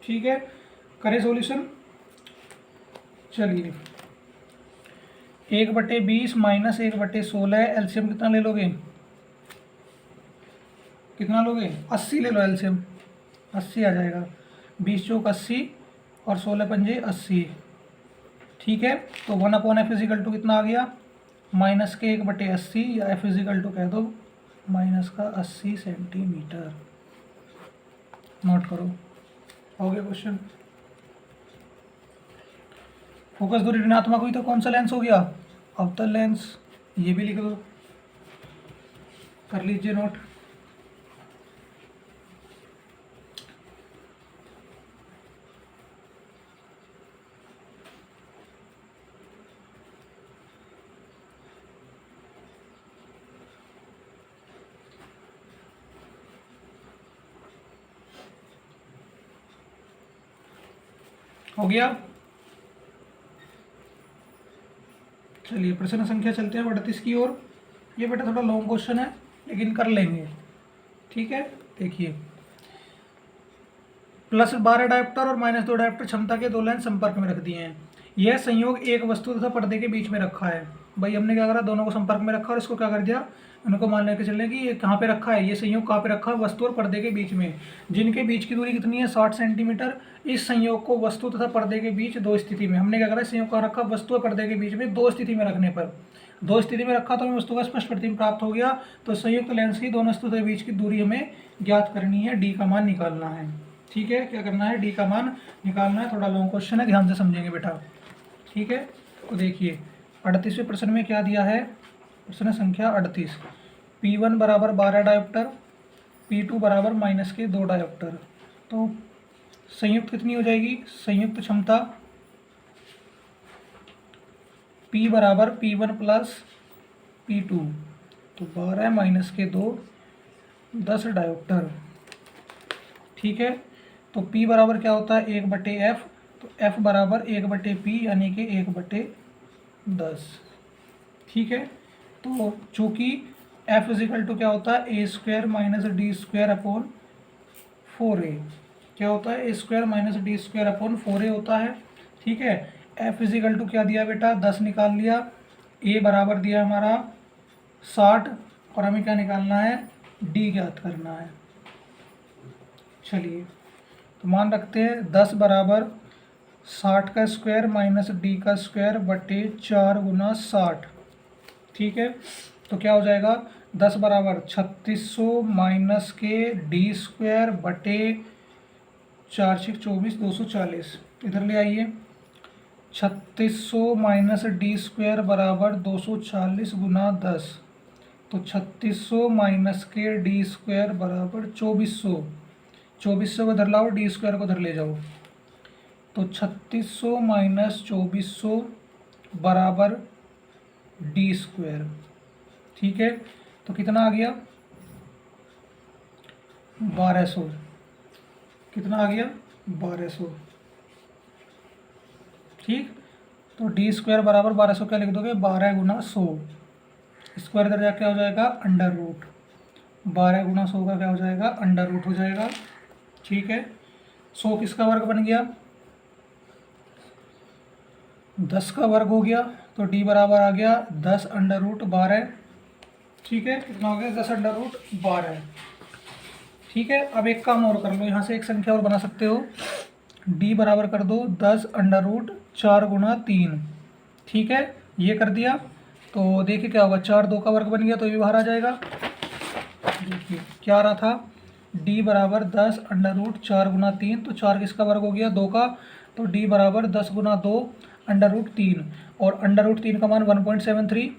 ठीक है, करें सॉल्यूशन। चलिए, 1/20 माइनस 1/16, एलसीएम कितना ले लोगे? कितना लोगे? 80 ले लो एलसीएम, 80 आ जाएगा। 20 चौक 80 और 16 पंजे 80। ठीक है, तो 1/f इज इक्वल टू कितना आ गया? माइनस के 1/80, या f इज इक्वल टू कह दो माइनस का 80 सेंटीमीटर। नोट करो, हो गया क्वेश्चन। फोकस दूरी ऋणात्मक हुई तो कौन सा लेंस हो गया? अवतल लेंस। ये भी लिख दो, कर लीजिए नोट। हो गया? चलिए, प्रश्न संख्या चलते हैं 38 की ओर। ये बेटा थोड़ा लॉन्ग क्वेश्चन है, लेकिन कर लेंगे। ठीक है, देखिए, +12 डायोप्टर और -2 डायोप्टर क्षमता के दो लेंस संपर्क में रख दिए हैं। यह संयोग एक वस्तु तथा पर्दे के बीच में रखा है। भाई हमने क्या करा? दोनों को संपर्क में रखा और इसको क्या कर दिया? उनको मान लेके चलने कि ये कहाँ पे रखा है, ये संयोग कहाँ पे रखा है? वस्तु और पर्दे के बीच में, जिनके बीच की दूरी कितनी है? 60 सेंटीमीटर। इस संयोग को वस्तु तथा पर्दे के बीच दो स्थिति में, हमने क्या करा? संयोग कहाँ रखा? वस्तु और पर्दे के बीच में दो स्थिति में रखने पर, दो स्थिति में रखा तो हमें वस्तु का स्पष्ट प्रतिबिंब प्राप्त हो गया। तो संयुक्त लेंस की दोनों वस्तु के बीच की दूरी हमें ज्ञात करनी है, डी का मान निकालना है। ठीक है, क्या करना है? डी का मान निकालना है। थोड़ा लॉन्ग क्वेश्चन है, ध्यान से समझेंगे बेटा। ठीक है, तो देखिए 38वें प्रश्न में क्या दिया है? प्रश्न संख्या 38। P1 बराबर 12 डायोप्टर, P2 बराबर -2 डायोप्टर। तो संयुक्त कितनी हो जाएगी? संयुक्त क्षमता P बराबर P1 प्लस P2, तो 12 -2 10 डायोप्टर। ठीक है, तो P बराबर क्या होता है? 1/f, तो F बराबर 1/P यानी कि 1/10। ठीक है, तो चूँकि F इज इक्वल टू क्या होता है? A² minus D² upon 4A। क्या होता है? A² minus D² upon 4A होता है। ठीक है, F इज इक्वल टू क्या दिया बेटा? 10 निकाल लिया। A बराबर दिया हमारा 60, और हमें क्या निकालना है? D ज्ञात करना है। चलिए, तो मान रखते हैं 10 बराबर 60 का स्क्वायर माइनस D का स्क्वायर बटे 4 गुना 60। ठीक है, तो क्या हो जाएगा? 10 बराबर 3600 माइनस के D² बटे 4 6 24 240। इधर ले आइए, 3600 माइनस D² बराबर 240 गुना 10, तो 3600 माइनस के D² बराबर 2400। 2400 को इधर लाओ, D² को इधर ले जाओ, तो 3600 माइनस 2400 बराबर D²। ठीक है, तो कितना आ गया 1200, कितना आ गया 1200। ठीक, तो डी स्क्वायर बराबर 1200 क्या लिख दोगे 12 गुना 100, स्क्वायर इधर जाके क्या हो जाएगा अंडर रूट, 12 गुना 100 का क्या हो जाएगा अंडर रूट हो जाएगा। ठीक है, 100 किसका वर्ग बन गया 10 का वर्ग हो गया, तो डी बराबर आ गया 10 अंडर रूट 12। ठीक है, कितना हो गया 10 अंडर रूट 12। ठीक है, अब एक काम और कर लो, यहाँ से एक संख्या और बना सकते हो, डी बराबर कर दो 10 अंडर रूट 4 गुना 3। ठीक है, ये कर दिया तो देखिए क्या होगा 4 2 का वर्ग बन गया तो ये बाहर आ जाएगा। देखिए क्या आ रहा था डी बराबर 10 अंडर रूट 4 गुना 3, तो 4 किसका वर्ग हो गया 2 का, तो डी बराबर 10 गुना 2 अंडर रूट 3, और अंडर रूट 3 का मान 1.73,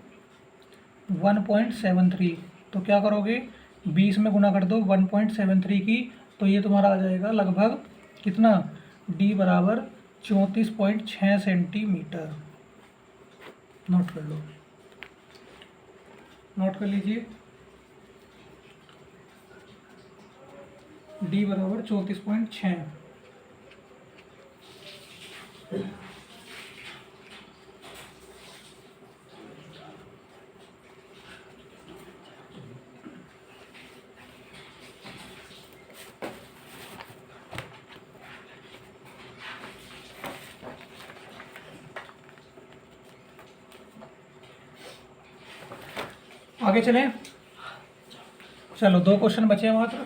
1.73, तो क्या करोगे 20 में गुना कर दो 1.73 की, तो ये तुम्हारा आ जाएगा लगभग कितना डी बराबर 34.6 सेंटीमीटर। नोट कर लो, नोट कर लीजिए, डी बराबर 34.6। आगे चलें, चलो 2 क्वेश्चन बचे हैं मात्र।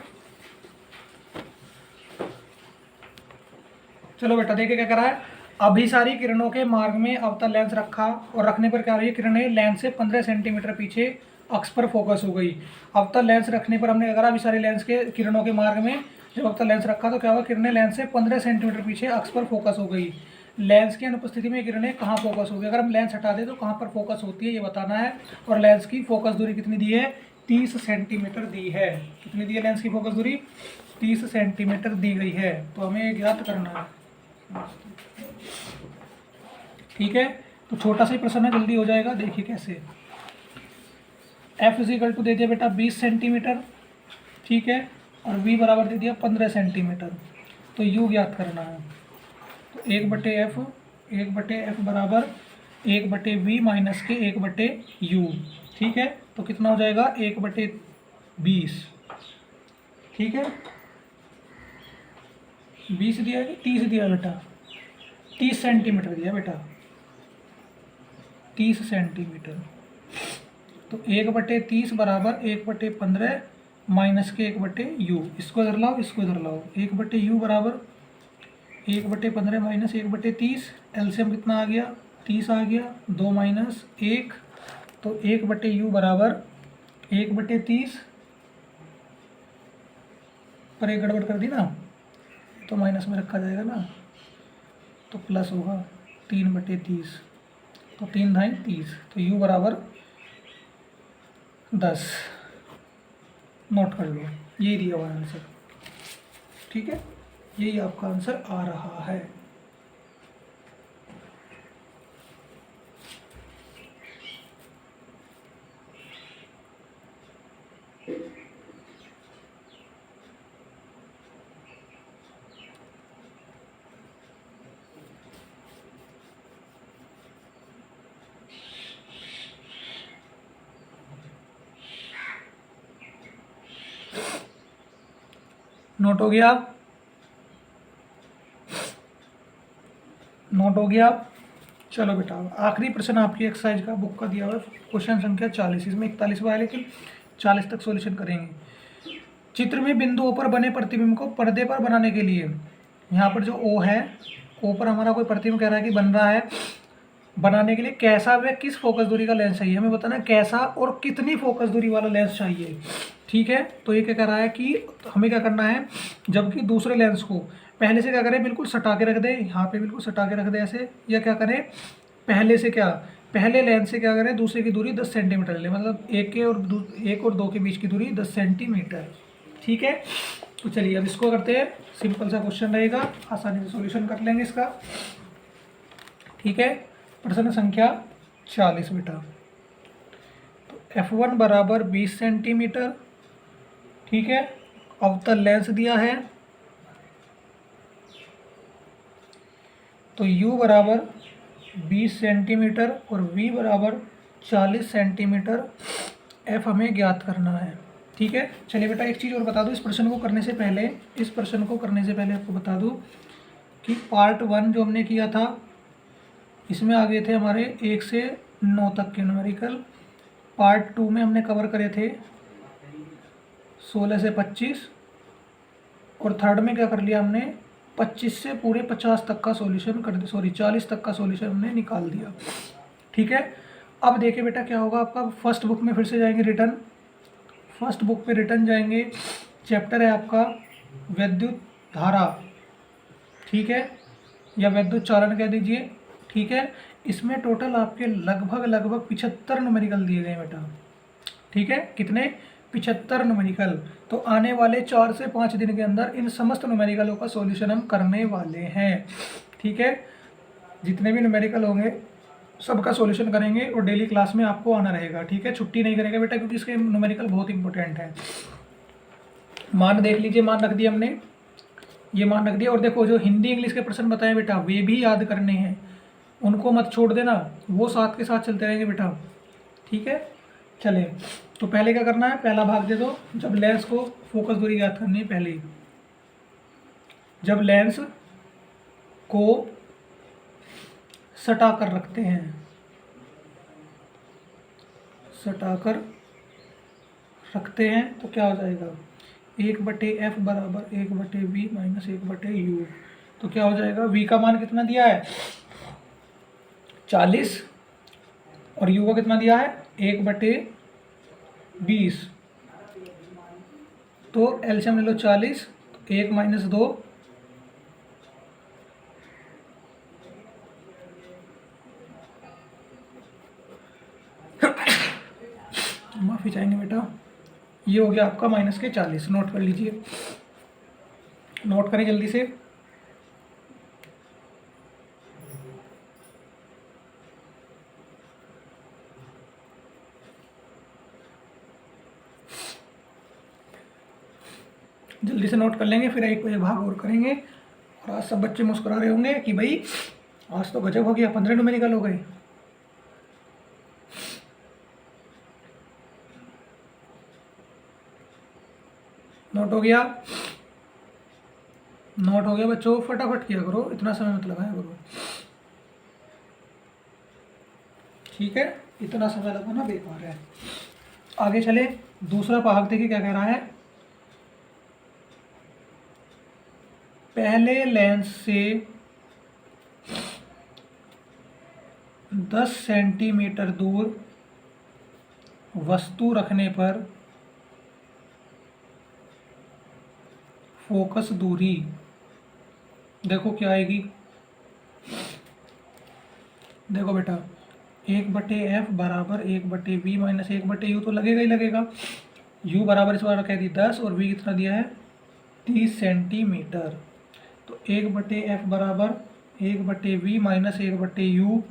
चलो बेटा देखिए क्या करा है, अभिसारी किरणों के मार्ग में अवतल लेंस रखा और रखने पर क्या रही है किरणें लेंस से 15 सेंटीमीटर पीछे अक्ष पर फोकस हो गई। अवतल लेंस रखने पर हमने क्या करा अभिसारी लेंस के किरणों के मार्ग में जब अवतल लेंस रखा तो क्या हुआ किरणें लेंस से 15 सेंटीमीटर पीछे अक्ष पर फोकस हो गई। लेंस की अनुपस्थिति में किरणें कहाँ फोकस होगी, अगर हम लेंस हटा दें तो कहाँ पर फोकस होती है ये बताना है, और लेंस की फोकस दूरी कितनी दी है 30 सेंटीमीटर दी है। कितनी दी है लेंस की फोकस दूरी 30 सेंटीमीटर दी गई है, तो हमें ज्ञात करना है। ठीक है, तो छोटा सा ही प्रश्न है जल्दी हो जाएगा, देखिए कैसे। एफ इजिकल टू दे दिया बेटा 20 सेंटीमीटर, ठीक है, और v बराबर दे दिया 15 सेंटीमीटर, तो u ज्ञात करना है। तो 1/f बराबर 1/v माइनस के 1/u। ठीक है, तो कितना हो जाएगा 1/20। ठीक है, 20 दिया है कि 30 दिया बेटा, 30 सेंटीमीटर दिया बेटा, 30 सेंटीमीटर। तो 1/30 बराबर 1/15 माइनस के 1/u, इसको इधर लाओ इसको इधर लाओ, 1/u बराबर 1/15 माइनस 1/30, एलसीएम कितना आ गया 30 आ गया, 2 माइनस 1, तो 1/u बराबर 1/30 पर एक गड़बड़ कर दी ना तो माइनस में रखा जाएगा ना, तो प्लस होगा 3/30, तो 3 धाई 30, तो u बराबर 10। नोट कर लो, ये दिया हुआ आंसर। ठीक है, यही आपका आंसर आ रहा है। नोट हो गया, नोट हो गया। चलो बेटा आखिरी प्रश्न आपकी एक्सरसाइज का बुक का दिया हुआ है, क्वेश्चन संख्या 40, इसमें 41वां है लेकिन 40 तक सॉल्यूशन करेंगे। चित्र में बिंदुओं पर बने प्रतिबिंब को पर्दे पर बनाने के लिए, यहाँ पर जो ओ है, ओ पर हमारा कोई प्रतिबिंब कह रहा है कि बन रहा है, बनाने के लिए कैसा व किस फोकस दूरी का लेंस चाहिए, हमें बताना कैसा और कितनी फोकस दूरी वाला लेंस चाहिए। ठीक है, तो ये क्या कह रहा है कि हमें क्या करना है, जबकि दूसरे लेंस को पहले से क्या करें बिल्कुल सटा के रख दें, यहाँ पे बिल्कुल सटा के रख दें ऐसे, या क्या करें पहले से क्या, पहले लेंस से क्या करें दूसरे की दूरी 10 सेंटीमीटर ले, मतलब एक और दो के बीच की दूरी 10 सेंटीमीटर। ठीक है, तो चलिए अब इसको करते हैं, सिंपल सा क्वेश्चन रहेगा, आसानी से सॉल्यूशन कर लेंगे इसका। ठीक है, प्रश्न संख्या 40 बेटा, तो F1 बराबर 20 सेंटीमीटर, ठीक है। अवतल लेंस दिया है तो U बराबर 20 सेंटीमीटर और V बराबर 40 सेंटीमीटर F हमें ज्ञात करना है, ठीक है। चलिए बेटा एक चीज़ और बता दूँ, इस प्रश्न को करने से पहले आपको बता दूँ कि पार्ट 1 जो हमने किया था इसमें आ गए थे हमारे 1 से 9 तक के न्यूमेरिकल। पार्ट 2 में हमने कवर करे थे 16 से 25 और थर्ड में क्या कर लिया हमने 25 से पूरे 50 तक का सॉल्यूशन कर दिया, 40 तक का सॉल्यूशन हमने निकाल दिया, ठीक है। अब देखिए बेटा क्या होगा आपका, फर्स्ट बुक में फिर से जाएंगे रिटर्न, फर्स्ट बुक पे रिटर्न जाएंगे, चैप्टर है आपका विद्युत धारा, ठीक है, या विद्युत चालन कह दीजिए, ठीक है। इसमें टोटल आपके लगभग 75 न्यूमेरिकल दिए गए बेटा, ठीक है। कितने? 75 न्यूमेरिकल। तो आने वाले 4 से 5 दिन के अंदर इन समस्त न्यूमेरिकलों का सॉल्यूशन हम करने वाले हैं, ठीक है। जितने भी न्यूमेरिकल होंगे सबका सॉल्यूशन करेंगे और डेली क्लास में आपको आना रहेगा, ठीक है। छुट्टी नहीं करेगा बेटा क्योंकि इसके न्यूमेरिकल बहुत इंपॉर्टेंट है। मान देख लीजिए, मान रख दिया हमने, ये मान रख दिया। और देखो जो हिंदी इंग्लिश के प्रश्न बताए बेटा वे भी याद करने हैं, उनको मत छोड़ देना, वो साथ के साथ चलते रहेंगे बेटा, ठीक है। चलिए तो पहले क्या करना है, पहला भाग दे दो। जब लेंस को फोकस दूरी ज्ञात करनी है, पहले जब लेंस को सटा कर रखते हैं, सटाकर रखते हैं तो क्या हो जाएगा 1/f बराबर 1/v माइनस 1/u। तो क्या हो जाएगा, v का मान कितना दिया है 40 और u का कितना दिया है 1/20। तो एलसीएम ले लो 40, 1 माइनस 2 माफ़ी चाहेंगे बेटा, ये हो गया आपका माइनस के 40। नोट कर लीजिए, नोट करें जल्दी से। जल्दी से नोट कर लेंगे, फिर एक भाग और करेंगे। और आज सब बच्चे मुस्कुरा रहे होंगे कि भाई आज तो गजब हो गया, 15 न्यूमेरिकल हो गए। नोट हो गया, नोट हो गया बच्चों, फटाफट किया करो, इतना समय मत लगाया करो, ठीक है। इतना समय लगाना बेकार है। आगे चले, दूसरा भाग देखिए क्या कह रहा है। पहले लेंस से 10 सेंटीमीटर दूर वस्तु रखने पर फोकस दूरी देखो क्या आएगी। देखो बेटा 1/f बराबर 1/v माइनस 1/u तो लगेगा ही लगेगा। u बराबर इस बार कह दी 10 और v कितना दिया है 30 सेंटीमीटर। तो 1/f बराबर 1/v माइनस 1/u,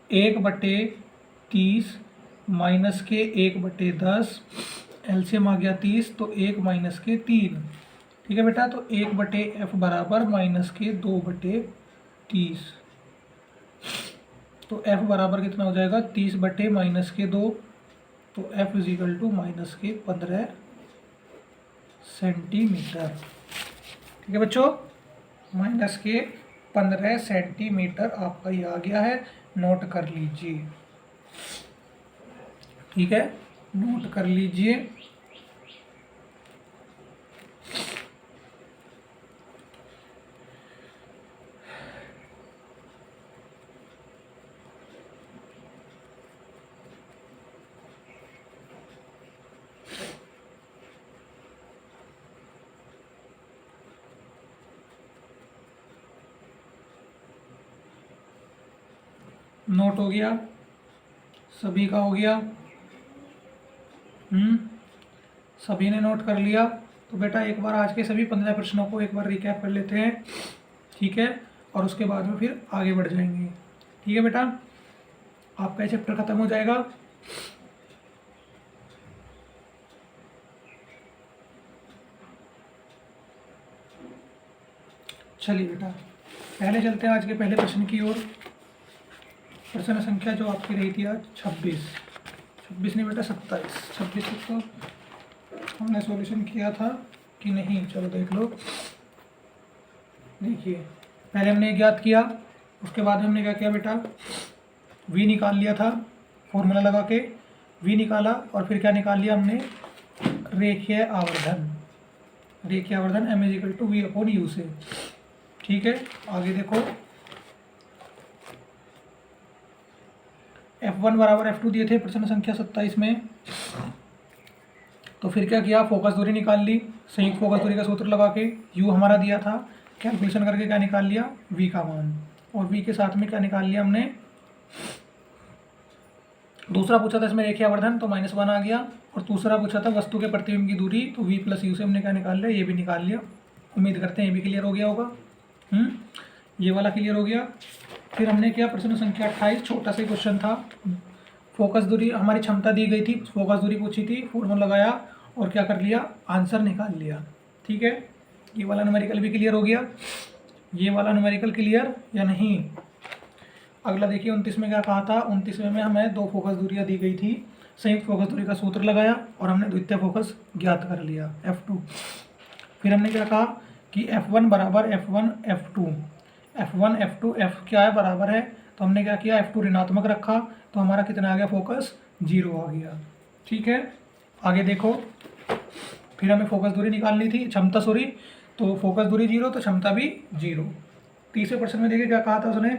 1/30 माइनस के 1/10, एलसीएम आ गया 30 तो 1 माइनस के 3, ठीक है बेटा। तो 1/f बराबर माइनस के 2/30। तो f बराबर कितना हो जाएगा 30 माइनस के 2, तो f इजिकल टू माइनस के 15 सेंटीमीटर, ठीक है बच्चों। माइनस के 15 सेंटीमीटर आपका ये आ गया है, नोट कर लीजिए, ठीक है, नोट कर लीजिए। नोट हो गया, सभी का हो गया, सभी ने नोट कर लिया। तो बेटा एक बार आज के सभी 15 प्रश्नों को एक बार रिकैप कर लेते हैं, ठीक है, और उसके बाद में फिर आगे बढ़ जाएंगे, ठीक है बेटा। आपका चैप्टर खत्म हो जाएगा। चलिए बेटा पहले चलते हैं आज के पहले प्रश्न की ओर। प्रश्न संख्या जो आपकी रही थी आज 26 नहीं बेटा 26 तो हमने सॉल्यूशन किया था कि नहीं, चलो देख लो। देखिए पहले हमने ज्ञात किया, उसके बाद हमने क्या किया बेटा, v निकाल लिया था फॉर्मूला लगा के, v निकाला और फिर क्या निकाल लिया हमने, रेखीय आवर्धन m = v/u से। ठीक है, आगे देखो F1 = F2 दिए थे प्रश्न संख्या 27 में। तो फिर क्या किया, फोकस दूरी निकाल ली, संयुक्त फोकस दूरी का सूत्र लगा के, u हमारा दिया था, कैलकुलेशन करके क्या निकाल लिया, v का मान, और v के साथ में क्या निकाल लिया हमने, दूसरा पूछा था इसमें रेखीय आवर्धन तो -1 आ गया, और दूसरा पूछा था वस्तु के प्रतिबिंब की दूरी तो v + u से हमने क्या निकाल लिया, ये भी निकाल लिया। उम्मीद करते हैं ये भी क्लियर हो गया होगा। ये वाला क्लियर हो गया। फिर हमने क्या, प्रश्न संख्या 28 छोटा सा क्वेश्चन था, फोकस दूरी हमारी क्षमता दी गई थी, फोकस दूरी पूछी थी, फॉर्मूला लगाया और क्या कर लिया, आंसर निकाल लिया। ठीक है, ये वाला न्यूमेरिकल भी क्लियर हो गया। ये वाला न्यूमेरिकल क्लियर या नहीं। अगला देखिए 29 में क्या कहा था, 29 में हमें 2 फोकस दूरियां दी गई थी, संयुक्त फोकस दूरी का सूत्र लगाया और हमने द्वितीय फोकस ज्ञात कर लिया F2। फिर हमने क्या कहा कि F1 = F1 F2, F1 F2 F क्या है, बराबर है, तो हमने क्या किया, F2 ऋणात्मक रखा तो हमारा कितना आ गया, फोकस 0 आ गया। ठीक है, आगे देखो, फिर हमें फोकस दूरी निकालनी थी, क्षमता सॉरी, तो फोकस दूरी 0 तो क्षमता भी 0। तीसरे प्रश्न में देखिए क्या कहा था उसने,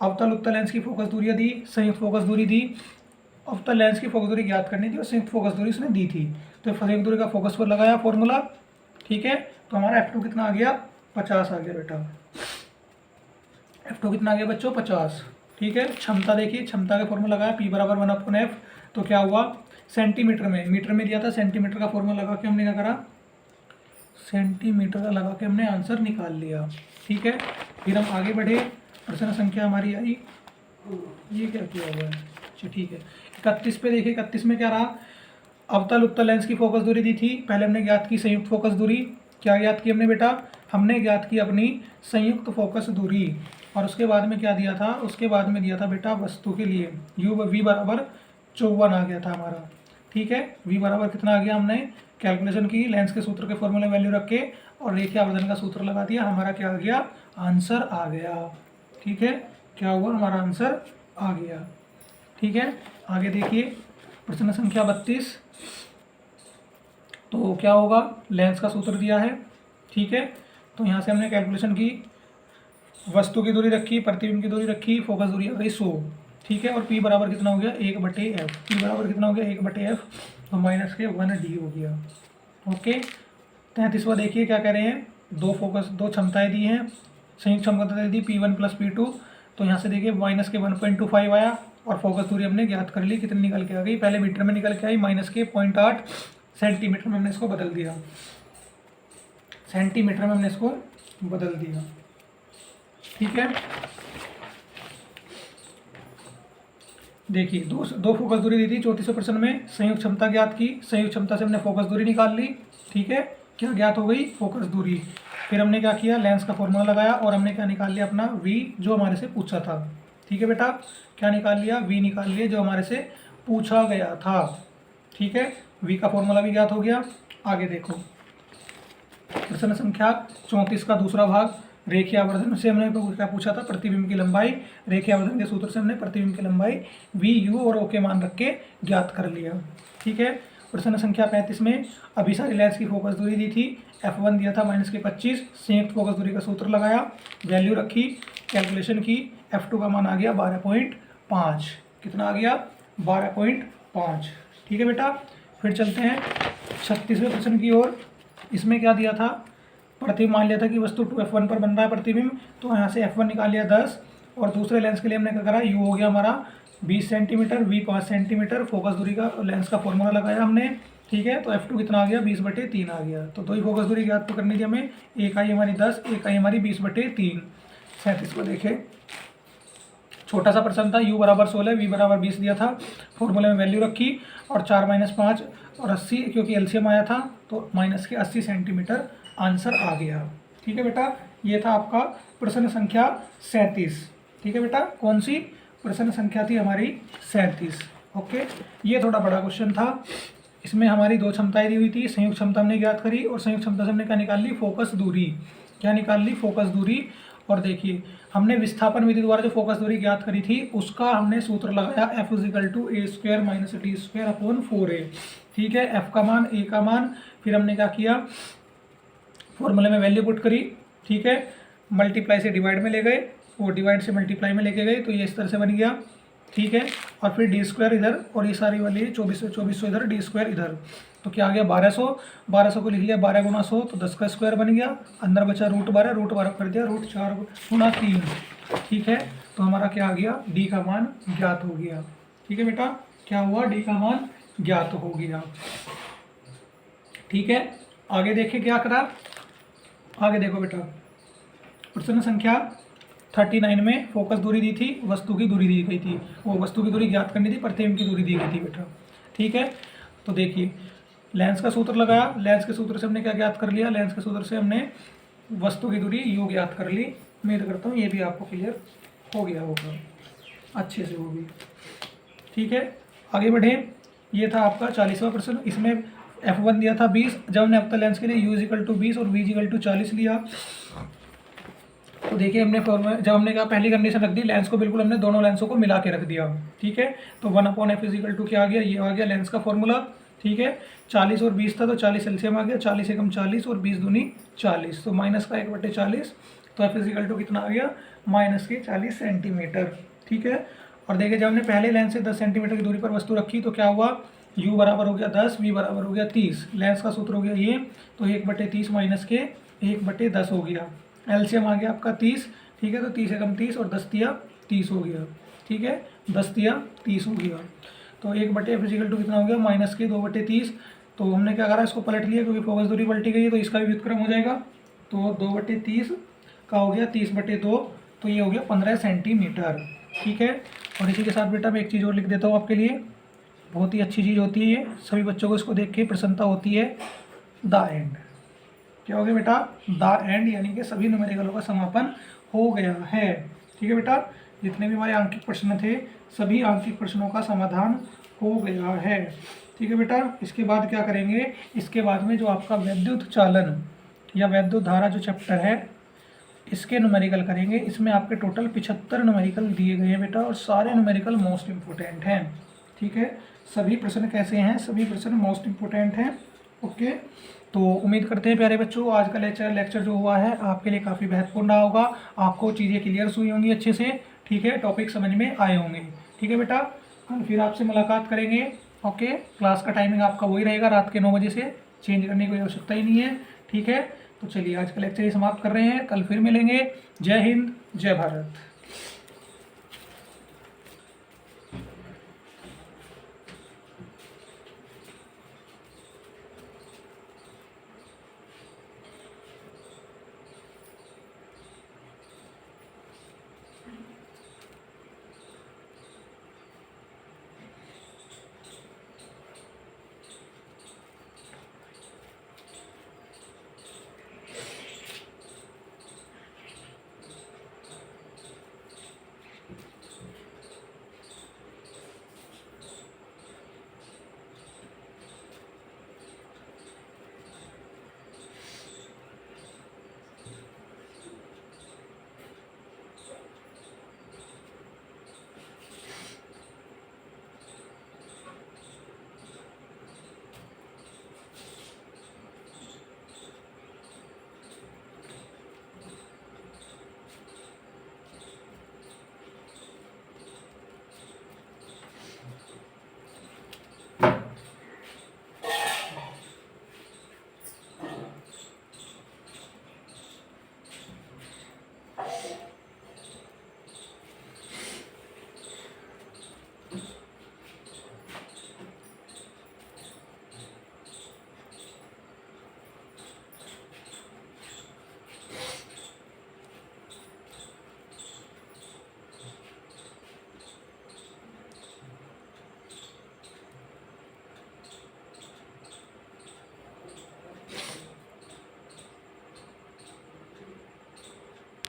अवतल उत्तल लेंस की फोकस दूरियाँ दी, संयुक्त फोकस दूरी दी, अवतल लेंस की फोकस दूरी ज्ञात करनी थी और संयुक्त फोकस दूरी उसने दी थी, तो संयुक्त दूरी का फोकस पर लगाया फॉर्मूला। ठीक है, तो हमारा F2 कितना आ गया, 50 आ गया बेटा। F2 कितना आ गया बच्चों, 50। ठीक है, क्षमता देखिए, क्षमता का फॉर्मूला लगाया P = 1/F, तो क्या हुआ, सेंटीमीटर में, मीटर में दिया था, सेंटीमीटर का फॉर्मूला लगा के हमने क्या करा, सेंटीमीटर का लगा के हमने आंसर निकाल लिया। ठीक है, फिर हम आगे बढ़े, प्रश्न संख्या हमारी आई, ये क्या किया हुआ है, अच्छा ठीक है, 31 पे देखिए, 31 में क्या रहा, अवतल उत्तल लेंस की फोकस दूरी दी थी, पहले हमने ज्ञात की संयुक्त फोकस दूरी, क्या ज्ञात की हमने बेटा, हमने ज्ञात की अपनी संयुक्त फोकस दूरी, और उसके बाद में क्या दिया था, उसके बाद में दिया था बेटा वस्तु के लिए v = 54 आ गया था हमारा। ठीक है, v बराबर कितना आ गया, हमने कैलकुलेशन की, लेंस के सूत्र के फॉर्मूले वैल्यू रख के और रेखीय आवर्धन का सूत्र लगा दिया, हमारा क्या आ गया, आंसर आ गया। ठीक है, क्या हुआ, हमारा आंसर आ गया। ठीक है, आगे देखिए प्रश्न संख्या 32, तो क्या होगा, लेंस का सूत्र दिया है। ठीक है, तो यहाँ से हमने कैलकुलेशन की, वस्तु की दूरी रखी, प्रतिबिंब की दूरी रखी, फोकस दूरी आ गई 100। ठीक है, और P बराबर कितना हो गया, 1/F, P बराबर कितना हो गया, 1/F, तो -1D हो गया। ओके, 33वां देखिए क्या कह रहे हैं, 2 क्षमताएं दी हैं, संयुक्त क्षमता दी P1 + P2, तो यहाँ से देखिए -1.25 आया और फोकस दूरी हमने ज्ञात कर ली, कितनी निकल के आ गई, पहले मीटर में निकल के आई, -0.8 सेंटीमीटर में हमने इसको बदल दिया, सेंटीमीटर में हमने इसको बदल दिया। ठीक है, देखिए दो फोकस दूरी दी थी 34 प्रश्न में, संयुक्त क्षमता ज्ञात की, संयुक्त क्षमता से हमने फोकस दूरी निकाल ली। ठीक है, क्या ज्ञात हो गई, फोकस दूरी। फिर हमने क्या किया, लेंस का फॉर्मूला लगाया और हमने क्या निकाल लिया, अपना v जो हमारे से पूछा था। ठीक है बेटा, क्या निकाल लिया, v निकाल लिया जो हमारे से पूछा गया था। ठीक है, v का फॉर्मूला भी ज्ञात हो गया। आगे देखो प्रश्न संख्या 34 का दूसरा भाग, रेखीय आवर्धन से हमने क्या पूछा था, प्रतिबिंब की लंबाई, रेखीय आवर्धन के सूत्र से हमने प्रतिबिंब की लंबाई v, u और o के मान रख के ज्ञात कर लिया। ठीक है, प्रश्न संख्या 35 में अभिसारी लेंस की फोकस दूरी दी थी, F1 दिया था -25, संयुक्त फोकस दूरी का सूत्र लगाया, वैल्यू रखी, कैलकुलेशन की, F2 का मान आ गया 12.5, कितना आ गया, 12.5। ठीक है बेटा, फिर चलते हैं 36वें प्रश्न की ओर। इसमें क्या दिया था, प्रतिबिंब मान लिया था कि वस्तु 2F1 पर बन रहा है प्रतिबिंब, तो यहाँ से F1 निकाल लिया 10, और दूसरे लेंस के लिए हमने क्या करा, U हो गया हमारा 20 सेंटीमीटर, V 5 सेंटीमीटर, फोकस दूरी का लेंस का फॉर्मूला लगाया हमने। ठीक है, तो F2 कितना आ गया, 20/3 आ गया। तो 2 ही फोकस दूरी ज्ञात तो करनी थी हमें, एक आई हमारी 10, एक आई हमारी 20/3। 37 को देखें, छोटा सा प्रश्न था, U = 16, V = 20 दिया था, फॉर्मूले में वैल्यू रखी और 4 - 5 और 80, क्योंकि एलसीएम आया था तो -80 सेंटीमीटर आंसर आ गया। ठीक है बेटा, ये था आपका प्रश्न संख्या 37। ठीक है बेटा, कौन सी प्रश्न संख्या थी हमारी? 37। ओके, ये थोड़ा बड़ा क्वेश्चन था। इसमें हमारी दो क्षमताएं दी हुई थी, संयुक्त क्षमता हमने ज्ञात करी और संयुक्त क्षमता से हमने क्या निकाल ली? फोकस दूरी। क्या निकाल ली? फोकस दूरी। और देखिए हमने विस्थापन विधि द्वारा जो फोकस दूरी ज्ञात करी थी उसका हमने सूत्र लगाया F = a² - t²/4a। ठीक है, F का मान, a का मान, फिर हमने क्या किया? फॉर्मूले में वैल्यू पुट करी। ठीक है, मल्टीप्लाई से डिवाइड में ले गए और डिवाइड से मल्टीप्लाई में लेके गए, तो ये इस तरह से बन गया। ठीक है, और फिर d² इधर और ये सारी वाली 2400 इधर, d² इधर, तो क्या आ गया? 1200। 1200 को लिख लिया 12 × 100 तो 10 का स्क्वायर बन गया। अंदर बचा √12 कर दिया, √4 × 3। ठीक है, तो हमारा क्या आ गया? d का मान ज्ञात हो गया। ठीक है बेटा, क्या हुआ? d का मान ज्ञात हो गया। ठीक है, आगे देखिए क्या करा। आगे देखो बेटा, प्रश्न संख्या 39 में फोकस दूरी दी थी, वस्तु की दूरी दी गई थी। वो वस्तु की दूरी ज्ञात करनी थी, प्रतिबिंब की दूरी दी गई थी बेटा। ठीक है, तो देखिए लेंस का सूत्र लगाया। लेंस के सूत्र से हमने क्या ज्ञात कर लिया? लेंस के सूत्र से हमने वस्तु की दूरी यू ज्ञात कर ली। उम्मीद करता हूँ ये भी आपको क्लियर हो गया होगा, अच्छे से होगी। ठीक है, आगे बढ़े। ये था आपका 40वां प्रश्न। इसमें F1 दिया था 20। जब हमने अवतल लेंस के लिए U = 20 और V = 40 लिया, तो देखिए हमने फॉर्मूला, जब हमने कहा पहली कंडीशन रख दी, लेंस को बिल्कुल हमने दोनों लेंसों को मिला के रख दिया। ठीक है, तो 1/f = क्या आ गया? ये आ गया लेंस का फॉर्मूला। ठीक है, 40 और 20 था तो 40 एलसीएम आ गया, 40 एकम 40 और 20 दूनी 40, तो माइनस का 1/40, तो F = कितना आ गया? -40 सेंटीमीटर। ठीक है, और देखिए जब हमने पहले लेंस से 10 सेंटीमीटर की दूरी पर वस्तु रखी तो क्या हुआ? U बराबर हो गया 10, V बराबर हो गया 30। लेंस का सूत्र हो गया ये, तो 1/30 माइनस के 1/10 हो गया। एलसीएम आ गया आपका 30। ठीक है, तो 30 एकम 30 और 10 तिया 30 हो गया। ठीक है, 10 तिया 30 हो गया, तो 1/f = कितना हो गया? माइनस के 2/30। तो हमने क्या करा? इसको पलट लिया क्योंकि फोकस दूरी पलटी गई है, तो इसका भी व्युत्क्रम हो जाएगा। तो 2/30 का हो गया 30/2, तो ये हो गया 15 सेंटीमीटर। ठीक है, और इसी के साथ बेटा मैं एक चीज़ और लिख देता हूँ आपके लिए, बहुत ही अच्छी चीज़ होती है ये, सभी बच्चों को इसको देख के प्रसन्नता होती है। The end. क्या हो गया बेटा? द एंड, यानी कि सभी न्यूमेरिकलों का समापन हो गया है। ठीक है बेटा, जितने भी हमारे आंकिक प्रश्न थे सभी आंकिक प्रश्नों का समाधान हो गया है। ठीक है बेटा, इसके बाद क्या करेंगे? इसके बाद में जो आपका वैद्युत चालन या वैद्युत धारा जो चैप्टर है इसके न्यूमेरिकल करेंगे। इसमें आपके टोटल 75 न्यूमेरिकल दिए गए हैं बेटा, और सारे न्यूमेरिकल मोस्ट इम्पोर्टेंट हैं। ठीक है, सभी प्रश्न कैसे हैं? सभी प्रश्न मोस्ट इम्पोर्टेंट हैं। ओके, तो उम्मीद करते हैं प्यारे बच्चों आज का लेक्चर जो हुआ है आपके लिए काफ़ी महत्वपूर्ण रहा होगा। आपको चीज़ें क्लियर हुई होंगी अच्छे से। ठीक है, टॉपिक समझ में आए होंगे। ठीक है बेटा, कल फिर आपसे मुलाकात करेंगे। ओके, क्लास का टाइमिंग आपका वही रहेगा, रात के 9 बजे से, चेंज करने की कोई आवश्यकता ही नहीं है। ठीक है, तो चलिए आज का लेक्चर ही समाप्त कर रहे हैं, कल फिर मिलेंगे। जय हिंद, जय भारत।